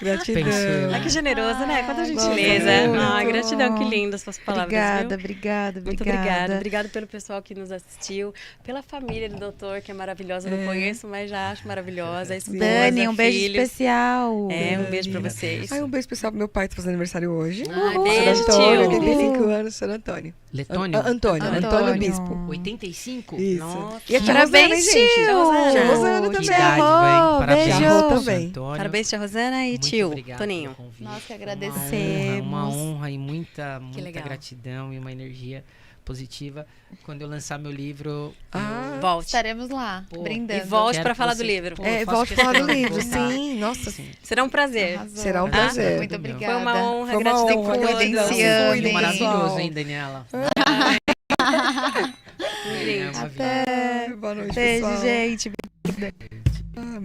Gratidão. Pensou. Ai, que generoso, né? Quanta Nossa, gentileza. muito. Ai, gratidão, que lindas suas palavras. Obrigada, viu? obrigada. Muito obrigada. Obrigada pelo pessoal que nos assistiu, pela família do doutor, que é maravilhosa. Eu não conheço, mas já acho maravilhosa. A esposa, Dani, um beijo filhos. especial. Um beijo pra vocês. Ai, um beijo especial pro meu pai, que tá fazendo aniversário hoje. Ai, beijo, San Antônio, tio. 85 anos, San Antônio. Letônio? Antônio Bispo. 85? Isso. Nossa. E a tia Parabéns, Rosana, hein, gente? tio. Tia Rosana Que também. idade, velho. Parabéns, Beijo. Santo Também. Antônio. Parabéns, tia Rosana e Muito tio obrigado Toninho. pelo convite. Nós que Foi agradecemos. Uma honra e muita legal. gratidão e uma energia positiva. Quando eu lançar meu livro, Volte. Estaremos lá, Pô, brindando. E volte quero pra que falar do vocês- livro. Pô, É, eu faço volte pra falar do questão de livro, voltar. sim. Nossa, Sim. Será um prazer. Arrasou. será um Tá? prazer. Muito obrigada. Foi uma honra, Foi uma gratidão honra, por todos. cuidem-se, gratidão. Cuidem, Maravilhoso, pessoal. hein, Daniela? Lindo. É uma vida. Boa noite, Beijo, pessoal. gente. Ah,